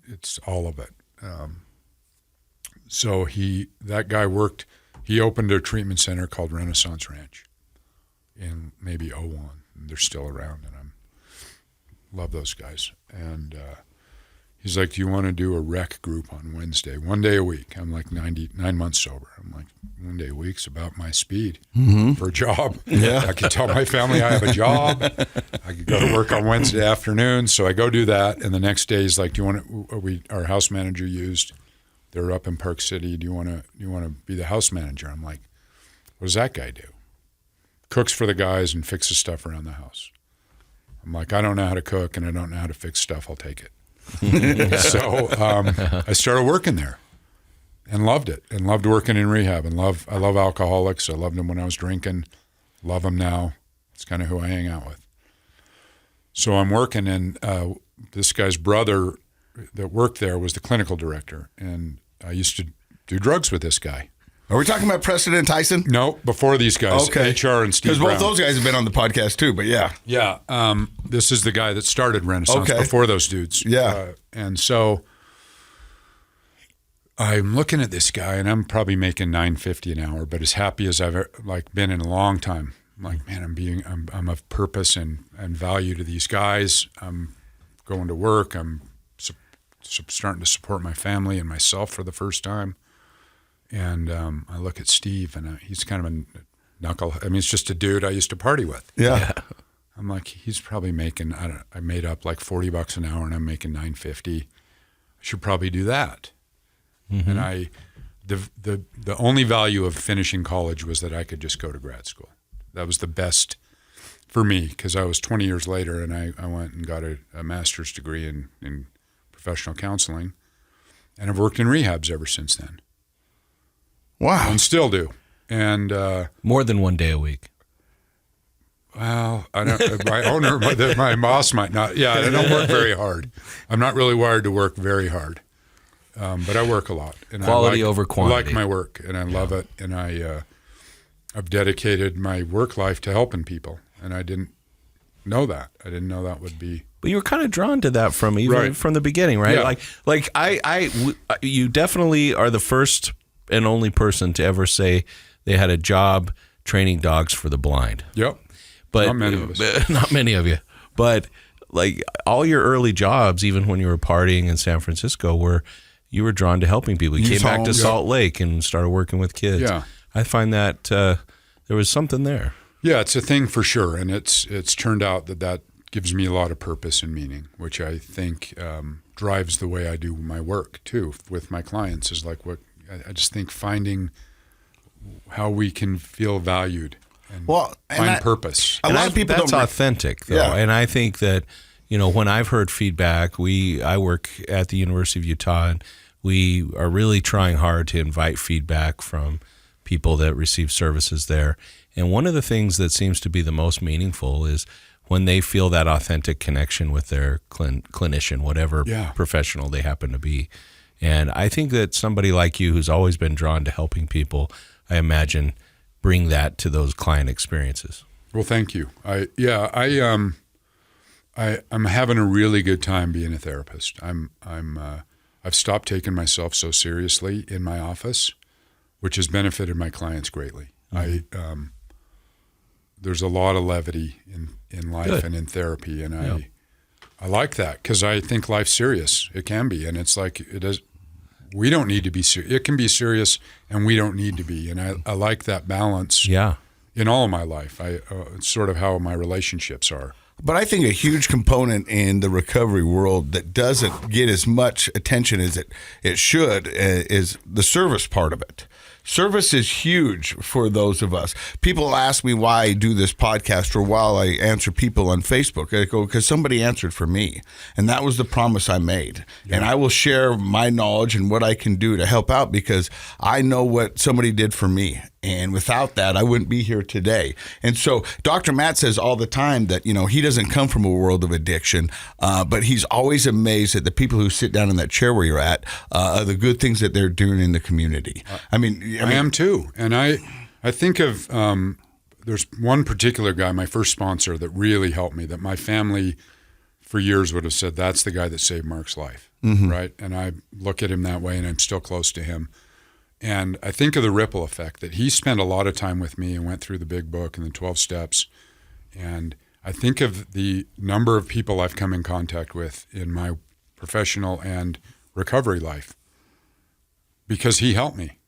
It's all of it. So that guy he opened a treatment center called Renaissance Ranch in maybe 2001. They're still around, and love those guys. And he's like, do you want to do a rec group on Wednesday, 1 day a week? I'm like 9 months sober. I'm like, 1 day a week's about my speed for a job. Yeah. I could tell my family I have a job. I could go to work on Wednesday afternoon. So I go do that. And the next day he's like, do you want to, our house manager used, they're up in Park City. Do you want to be the house manager? I'm like, what does that guy do? Cooks for the guys and fixes stuff around the house. I'm like, I don't know how to cook and I don't know how to fix stuff. I'll take it. So I started working there and loved it, and loved working in rehab, and I love alcoholics. I loved them when I was drinking, love them now. It's kind of who I hang out with. So I'm working, and this guy's brother that worked there was the clinical director, and I used to do drugs with this guy. Are we talking about Preston and Tyson? No, before these guys. Okay. HR and Steve Because Brown. both those guys have been on the podcast too, but yeah. Yeah. This is the guy that started Renaissance before those dudes. Yeah. And so I'm looking at this guy, and I'm probably making $9.50 an hour, but as happy as I've been in a long time. I'm like, man, I'm of purpose and value to these guys. I'm going to work. I'm starting to support my family and myself for the first time. And I look at Steve, and he's kind of a knucklehead. I mean, it's just a dude I used to party with. Yeah. I'm like, he's probably making, I made up like $40 an hour, and I'm making $9.50. I should probably do that. Mm-hmm. And the only value of finishing college was that I could just go to grad school. That was the best for me, because I was 20 years later, and I went and got a master's degree in professional counseling, and I've worked in rehabs ever since then. Wow. And still do. And More than 1 day a week. well, I don't. My owner, my boss might not. Yeah, I don't work very hard. I'm not really wired to work very hard. But I work a lot. And Quality over quantity. I like my work, and I love it. And I've dedicated my work life to helping people, and I didn't know that. I didn't know that would be. But you were kind of drawn to that from the beginning, right? Yeah. You definitely are the first and only person to ever say they had a job training dogs for the blind. Yep. But not many of us. Not many of you. But like all your early jobs, even when you were partying in San Francisco, you were drawn to helping people. You came back to Salt Lake and started working with kids. Yeah. I find that there was something there. Yeah, it's a thing for sure, and it's turned out that gives me a lot of purpose and meaning, which I think drives the way I do my work too with my clients. Is like what I just think finding how we can feel valued and find purpose. A lot of people that's authentic, though, Yeah. and I think that when I've heard feedback, I work at the University of Utah, and we are really trying hard to invite feedback from people that receive services there. And one of the things that seems to be the most meaningful is when they feel that authentic connection with their clinician, whatever professional they happen to be. And I think that somebody like you who's always been drawn to helping people, I imagine, bring that to those client experiences. Well, thank you. I'm having a really good time being a therapist. I've stopped taking myself so seriously in my office, which has benefited my clients greatly. Mm-hmm. There's a lot of levity in life Good. and in therapy, and I like that because I think life's serious. It can be, and it's like it is. We don't need to be serious. It can be serious, and we don't need to be. And I like that balance. Yeah. In all of my life, it's sort of how my relationships are. But I think a huge component in the recovery world that doesn't get as much attention as it should is the service part of it. Service is huge for those of us. People ask me why I do this podcast or why I answer people on Facebook. I go, because somebody answered for me. And that was the promise I made. Yeah. And I will share my knowledge and what I can do to help out because I know what somebody did for me. And without that, I wouldn't be here today. And so Dr. Matt says all the time that, he doesn't come from a world of addiction, but he's always amazed at the people who sit down in that chair where you're at, the good things that they're doing in the community. I am too. And I think of, there's one particular guy, my first sponsor, that really helped me, that my family for years would have said, that's the guy that saved Mark's life, right? And I look at him that way, and I'm still close to him. And I think of the ripple effect that he spent a lot of time with me and went through the big book and the 12 steps. And I think of the number of people I've come in contact with in my professional and recovery life because he helped me.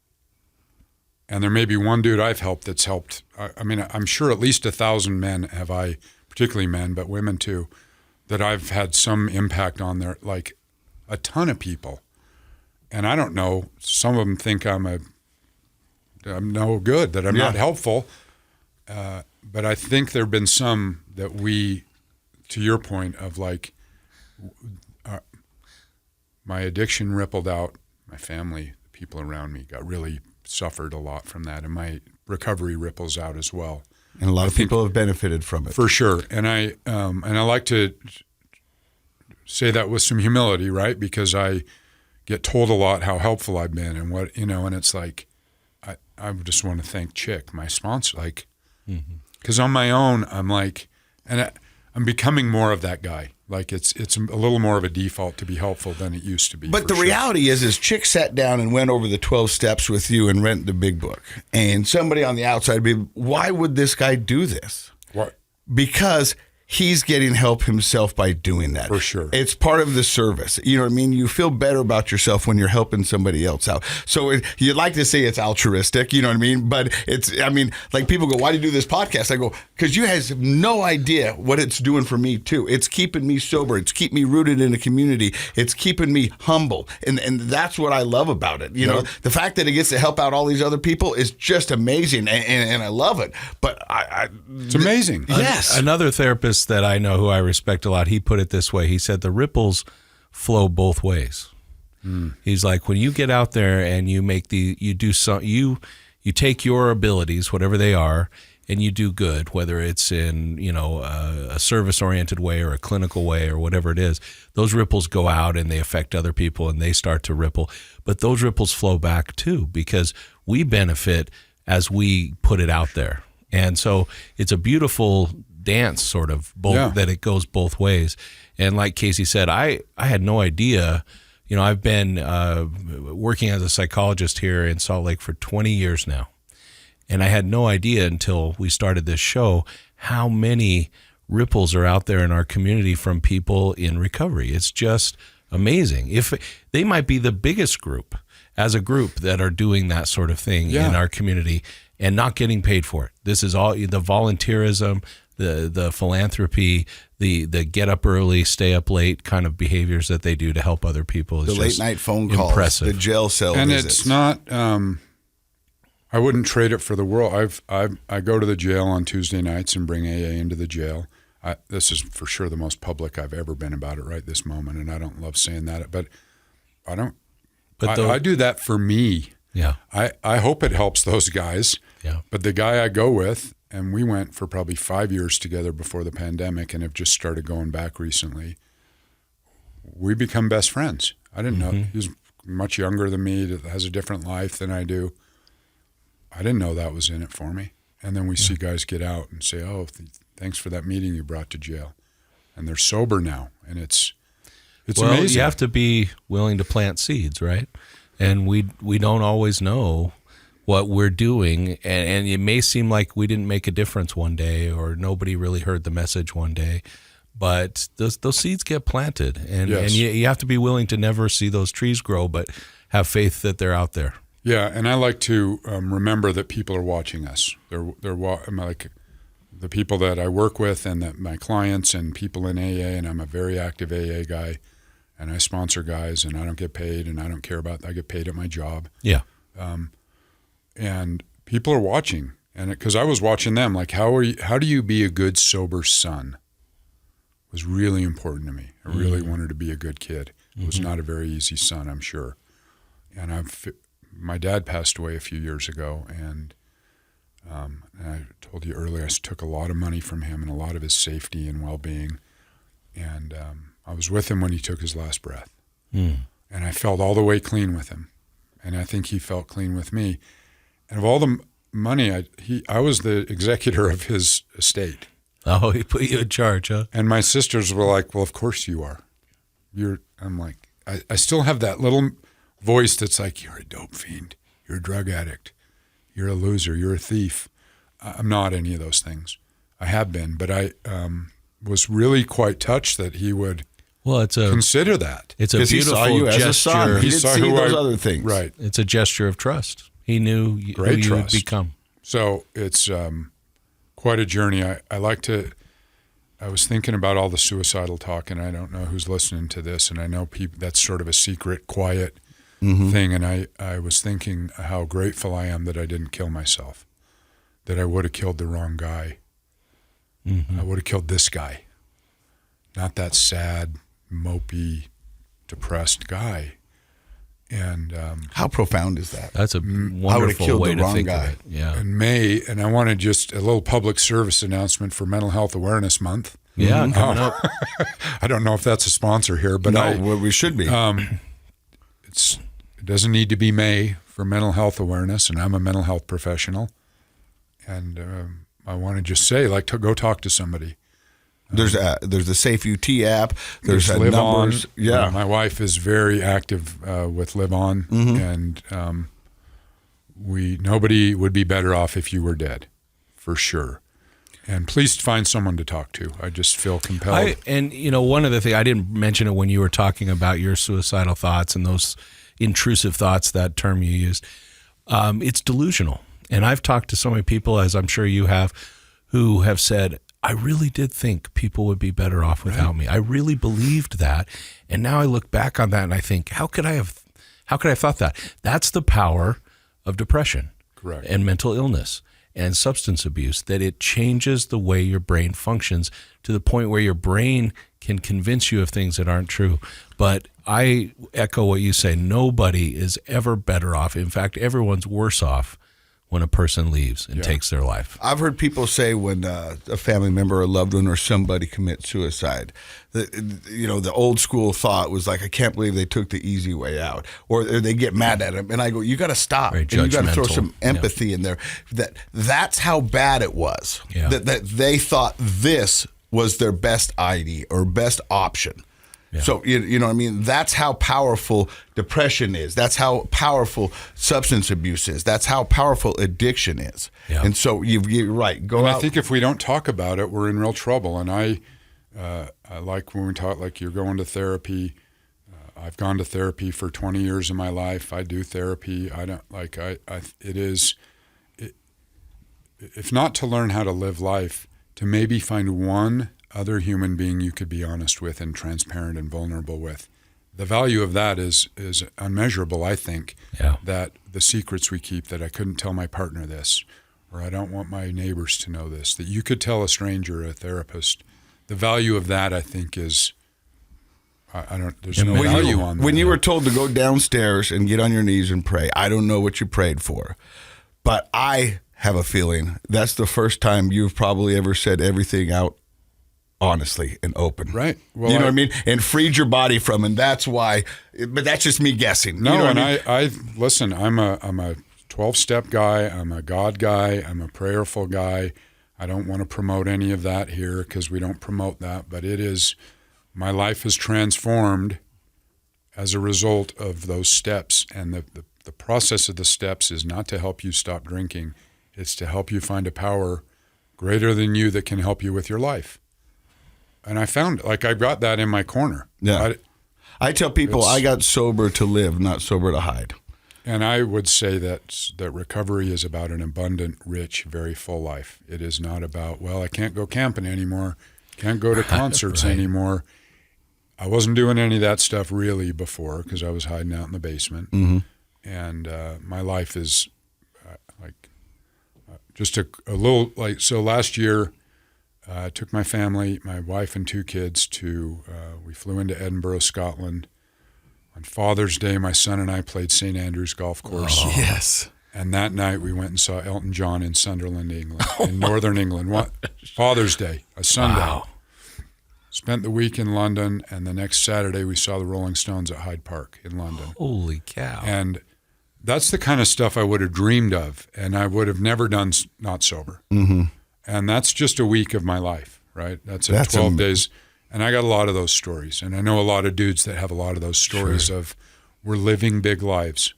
And there may be one dude I've helped that's helped. I'm sure at least 1,000 men have I, particularly men, but women too, that I've had some impact on their, like a ton of people. And I don't know, some of them think I'm no good, that I'm not helpful. But I think there have been some that we, to your point of like, my addiction rippled out, my family, the people around me really suffered a lot from that. And my recovery ripples out as well. And a lot of people have benefited from it. For sure. And I like to say that with some humility, right? Because I get told a lot how helpful I've been and what, and it's like, I just want to thank Chick, my sponsor, like, because on my own, I'm like, and I'm becoming more of that guy. Like it's a little more of a default to be helpful than it used to be. But the reality is Chick sat down and went over the 12 steps with you and read the big book. And somebody on the outside would be, why would this guy do this? What? Because he's getting help himself by doing that. For sure. It's part of the service. You know what I mean? You feel better about yourself when you're helping somebody else out. So you'd like to say it's altruistic, you know what I mean? But like people go, why do you do this podcast? I go, because you have no idea what it's doing for me too. It's keeping me sober. It's keeping me rooted in a community. It's keeping me humble. And that's what I love about it. You know, the fact that it gets to help out all these other people is just amazing. And I love it. But it's amazing. Yes. Another therapist that I know who I respect a lot, he put it this way. He said the ripples flow both ways. He's like, when you get out there and you make you take your abilities, whatever they are, and you do good, whether it's in, a service-oriented way or a clinical way or whatever it is, those ripples go out and they affect other people and they start to ripple. But those ripples flow back too, because we benefit as we put it out there. And so it's a beautiful dance, sort of, both that it goes both ways. And like Casey said, I had no idea. I've been working as a psychologist here in Salt Lake for 20 years now. And I had no idea until we started this show how many ripples are out there in our community from people in recovery. It's just amazing. If they might be the biggest group as a group that are doing that sort of thing in our community and not getting paid for it. This is all the volunteerism, the philanthropy, the get up early, stay up late kind of behaviors that they do to help other people. The late night phone calls, impressive. the jail cell and visits. It's not. I wouldn't trade it for the world. I go to the jail on Tuesday nights and bring AA into the jail. This is for sure the most public I've ever been about it right this moment, and I don't love saying that, but I don't. But I do that for me. Yeah. I hope it helps those guys. Yeah. But the guy I go with, and we went for probably 5 years together before the pandemic, and have just started going back recently. We become best friends. I didn't know he was much younger than me, has a different life than I do. I didn't know that was in it for me. And then we see guys get out and say, "Oh, thanks for that meeting you brought to jail," and they're sober now, and it's amazing. You have to be willing to plant seeds, right? And we don't always know what we're doing, and it may seem like we didn't make a difference one day, or nobody really heard the message one day, but those seeds get planted, and you have to be willing to never see those trees grow, but have faith that they're out there. Yeah, and I like to remember that people are watching us. They're like the people that I work with, and that my clients and people in AA, and I'm a very active AA guy, and I sponsor guys, and I don't get paid, and I don't care about. I get paid at my job. Yeah. And people are watching, and because I was watching them, like how do you be a good sober son? Was really important to me. I really wanted to be a good kid. It was not a very easy son, I'm sure. And my dad passed away a few years ago, and I told you earlier, I took a lot of money from him and a lot of his safety and well-being. And I was with him when he took his last breath. And I felt all the way clean with him. And I think he felt clean with me. And of all the money, I was the executor of his estate. Oh, he put you in charge, huh? And my sisters were like, "Well, of course you are." I'm like, I still have that little voice that's like, "You're a dope fiend. You're a drug addict. You're a loser. You're a thief." I'm not any of those things. I have been, but I was really quite touched that he would consider that. It's a Because he saw you beautiful as a son. gesture. He didn't see those other things. Right. It's a gesture of trust. He knew who you would become. So it's quite a journey. I was thinking about all the suicidal talk, and I don't know who's listening to this, and I know people, that's sort of a secret, quiet thing. And I was thinking how grateful I am that I didn't kill myself, that I would have killed the wrong guy. I would have killed this guy, not that sad, mopey, depressed guy. And How profound is that? That's a I would have wonderful killed way the to wrong think guy. of it. Yeah. in May, and I wanted just a little public service announcement for Mental Health Awareness Month. Yeah, coming up. I don't know if that's a sponsor here, but We should be. it doesn't need to be May for mental health awareness, and I'm a mental health professional. And I want to just say, to go talk to somebody. There's the Safe UT app. There's Live numbers. On. Yeah. My wife is very active with Live On, and nobody would be better off if you were dead, for sure. And please find someone to talk to. I just feel compelled. One of the things, I didn't mention it when you were talking about your suicidal thoughts and those intrusive thoughts, that term you used. It's delusional. And I've talked to so many people, as I'm sure you have, who have said, I really did think people would be better off without me. I really believed that. And now I look back on that and I think, how could I have thought that? That's the power of depression. Correct. And mental illness and substance abuse, that it changes the way your brain functions to the point where your brain can convince you of things that aren't true. But I echo what you say. Nobody is ever better off. In fact, everyone's worse off when a person leaves and takes their life. I've heard people say when a family member or loved one or somebody commits suicide, the old school thought was like, I can't believe they took the easy way out, or they get mad at them. And I go, you got to stop. Very And you got to throw judgmental. some empathy in there. That's how bad it was. Yeah. That they thought this was their best idea or best option. Yeah. So, you know what I mean? That's how powerful depression is. That's how powerful substance abuse is. That's how powerful addiction is. Yeah. And so you're right. Go And out. I think if we don't talk about it, we're in real trouble. And I like when we talk, like you're going to therapy. I've gone to therapy for 20 years of my life. I do therapy. I don't like, if not to learn how to live life, to maybe find one other human being you could be honest with and transparent and vulnerable with. The value of that is unmeasurable, I think. Yeah. That the secrets we keep, that I couldn't tell my partner this, or I don't want my neighbors to know this, that you could tell a stranger, a therapist. The value of that, I think, is, there's no value on that. When you were told to go downstairs and get on your knees and pray, I don't know what you prayed for, but I have a feeling that's the first time you've probably ever said everything out honestly and open. Right. Well, you know what I mean? And freed your body from, and that's why, but that's just me guessing. No, you know what and I mean? I listen, I'm a 12-step guy, I'm a God guy, I'm a prayerful guy. I don't want to promote any of that here because we don't promote that, but my life is transformed as a result of those steps. And the process of the steps is not to help you stop drinking. It's to help you find a power greater than you that can help you with your life. And I found, like, I got that in my corner. Yeah. I tell people I got sober to live, not sober to hide. And I would say that recovery is about an abundant, rich, very full life. It is not about, well, I can't go camping anymore, can't go to concerts Right. anymore. I wasn't doing any of that stuff really before because I was hiding out in the basement. Mm-hmm. And my life is just a little, like, so last year I took my family, my wife and 2 kids we flew into Edinburgh, Scotland. On Father's Day, my son and I played St. Andrew's Golf Course. Oh. Yes. And that night we went and saw Elton John in Sunderland, England, in northern England. Father's Day, a Sunday. Wow. Spent the week in London, and the next Saturday we saw the Rolling Stones at Hyde Park in London. Holy cow. And that's the kind of stuff I would have dreamed of, and I would have never done not sober. Mm-hmm. And that's just a week of my life, right? That's 12 days. And I got a lot of those stories. And I know a lot of dudes that have a lot of those stories of we're living big lives.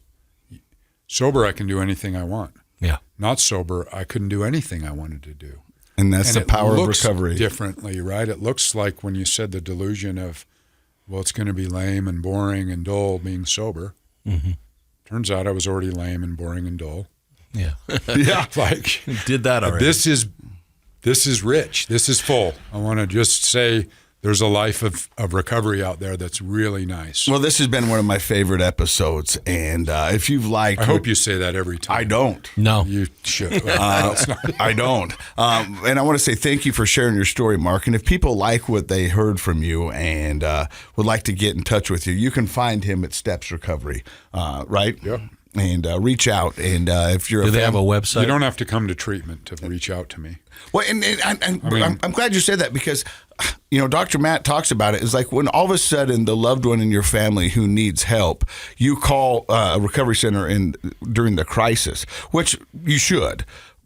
Sober, I can do anything I want. Yeah. Not sober, I couldn't do anything I wanted to do. And that's And the power it of looks recovery. differently, right? It looks like when you said the delusion of, well, it's going to be lame and boring and dull being sober. Mm-hmm. Turns out I was already lame and boring and dull. Yeah. Yeah. Like, Did that already. this is rich. This is full. I want to just say there's a life of recovery out there that's really nice. Well, this has been one of my favorite episodes, and if you've liked, I hope you say that every time. I don't. No. You should. It's not- I don't. And I want to say thank you for sharing your story, Mark. And if people like what they heard from you and would like to get in touch with you, you can find him at Steps Recovery, right? Yep. And reach out. And if you're Do they have a website? You don't have to come to treatment to reach out to me. Well, and I'm glad you said that because, Dr. Matt talks about it. It's like when all of a sudden the loved one in your family who needs help, you call a recovery center during the crisis, which you should.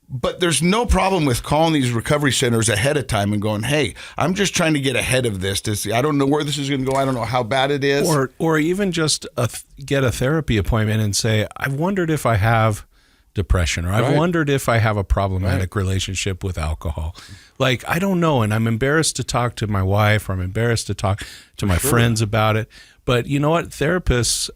But there's no problem with calling these recovery centers ahead of time and going, hey, I'm just trying to get ahead of this to see. I don't know where this is going to go. I don't know how bad it is. Or even just get a therapy appointment and say, I've wondered if I have depression, or I've Right. wondered if I have a problematic relationship with alcohol. Like, I don't know, and I'm embarrassed to talk to my wife, or I'm embarrassed to talk to my friends about it. But you know what? Therapists,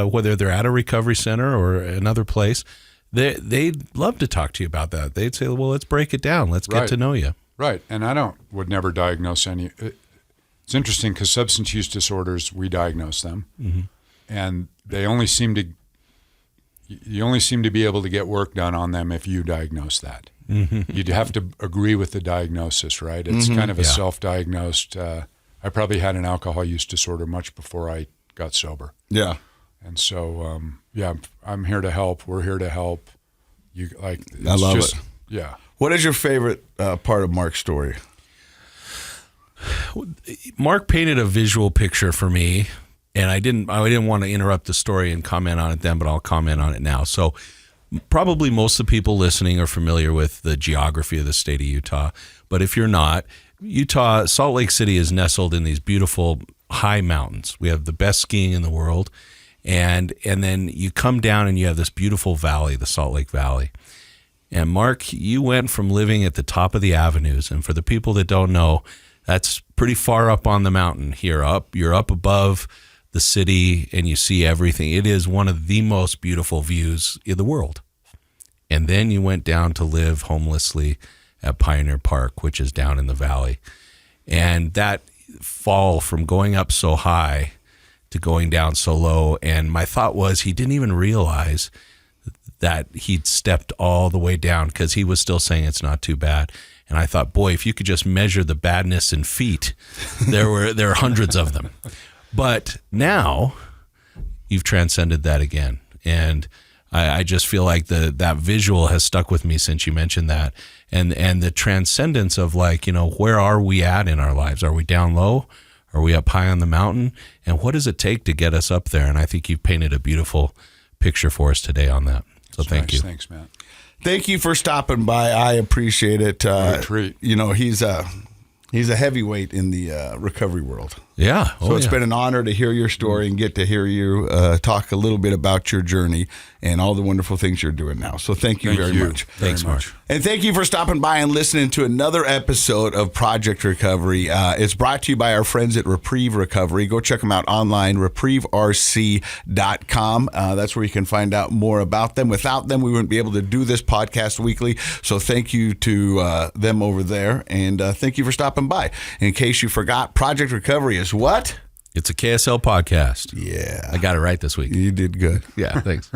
whether they're at a recovery center or another place, they'd love to talk to you about that. They'd say, well, let's break it down. Let's get Right. to know you. Right. And I would never diagnose any. It's interesting because substance use disorders, we diagnose them. Mm-hmm. And you only seem to be able to get work done on them if you diagnose that. Mm-hmm. You'd have to agree with the diagnosis, right? It's kind of a self-diagnosed. I probably had an alcohol use disorder much before I got sober. Yeah. And so, I'm here to help. We're here to help You like, I love just, it. Yeah. What is your favorite part of Mark's story? Mark painted a visual picture for me, and I didn't want to interrupt the story and comment on it then, but I'll comment on it now. So probably most of the people listening are familiar with the geography of the state of Utah, but if you're not, Utah, Salt Lake City is nestled in these beautiful high mountains. We have the best skiing in the world, and then you come down and you have this beautiful valley, the Salt Lake Valley. And Mark, you went from living at the top of the avenues, and for the people that don't know, that's pretty far up on the mountain here. You're up above the city and you see everything. It is one of the most beautiful views in the world. And then you went down to live homelessly at Pioneer Park, which is down in the valley. And that fall from going up so high to going down so low. And my thought was he didn't even realize that he'd stepped all the way down because he was still saying it's not too bad. And I thought, boy, if you could just measure the badness in feet, there are hundreds of them. But now you've transcended that again. And I just feel like that visual has stuck with me since you mentioned that. And the transcendence of where are we at in our lives? Are we down low? Are we up high on the mountain? And what does it take to get us up there? And I think you've painted a beautiful picture for us today on that. So thank you. Thanks, Matt. Thank you for stopping by. I appreciate it. What a treat. He's a heavyweight in the recovery world. Yeah. So it's been an honor to hear your story and get to hear you talk a little bit about your journey and all the wonderful things you're doing now. So thank you very much. Thanks, Mark. And thank you for stopping by and listening to another episode of Project Recovery. It's brought to you by our friends at Reprieve Recovery. Go check them out online, reprieverc.com. That's where you can find out more about them. Without them, we wouldn't be able to do this podcast weekly. So thank you to them over there. And thank you for stopping by. In case you forgot, Project Recovery is what? It's a KSL podcast. Yeah. I got it right this week. You did good. Yeah, thanks.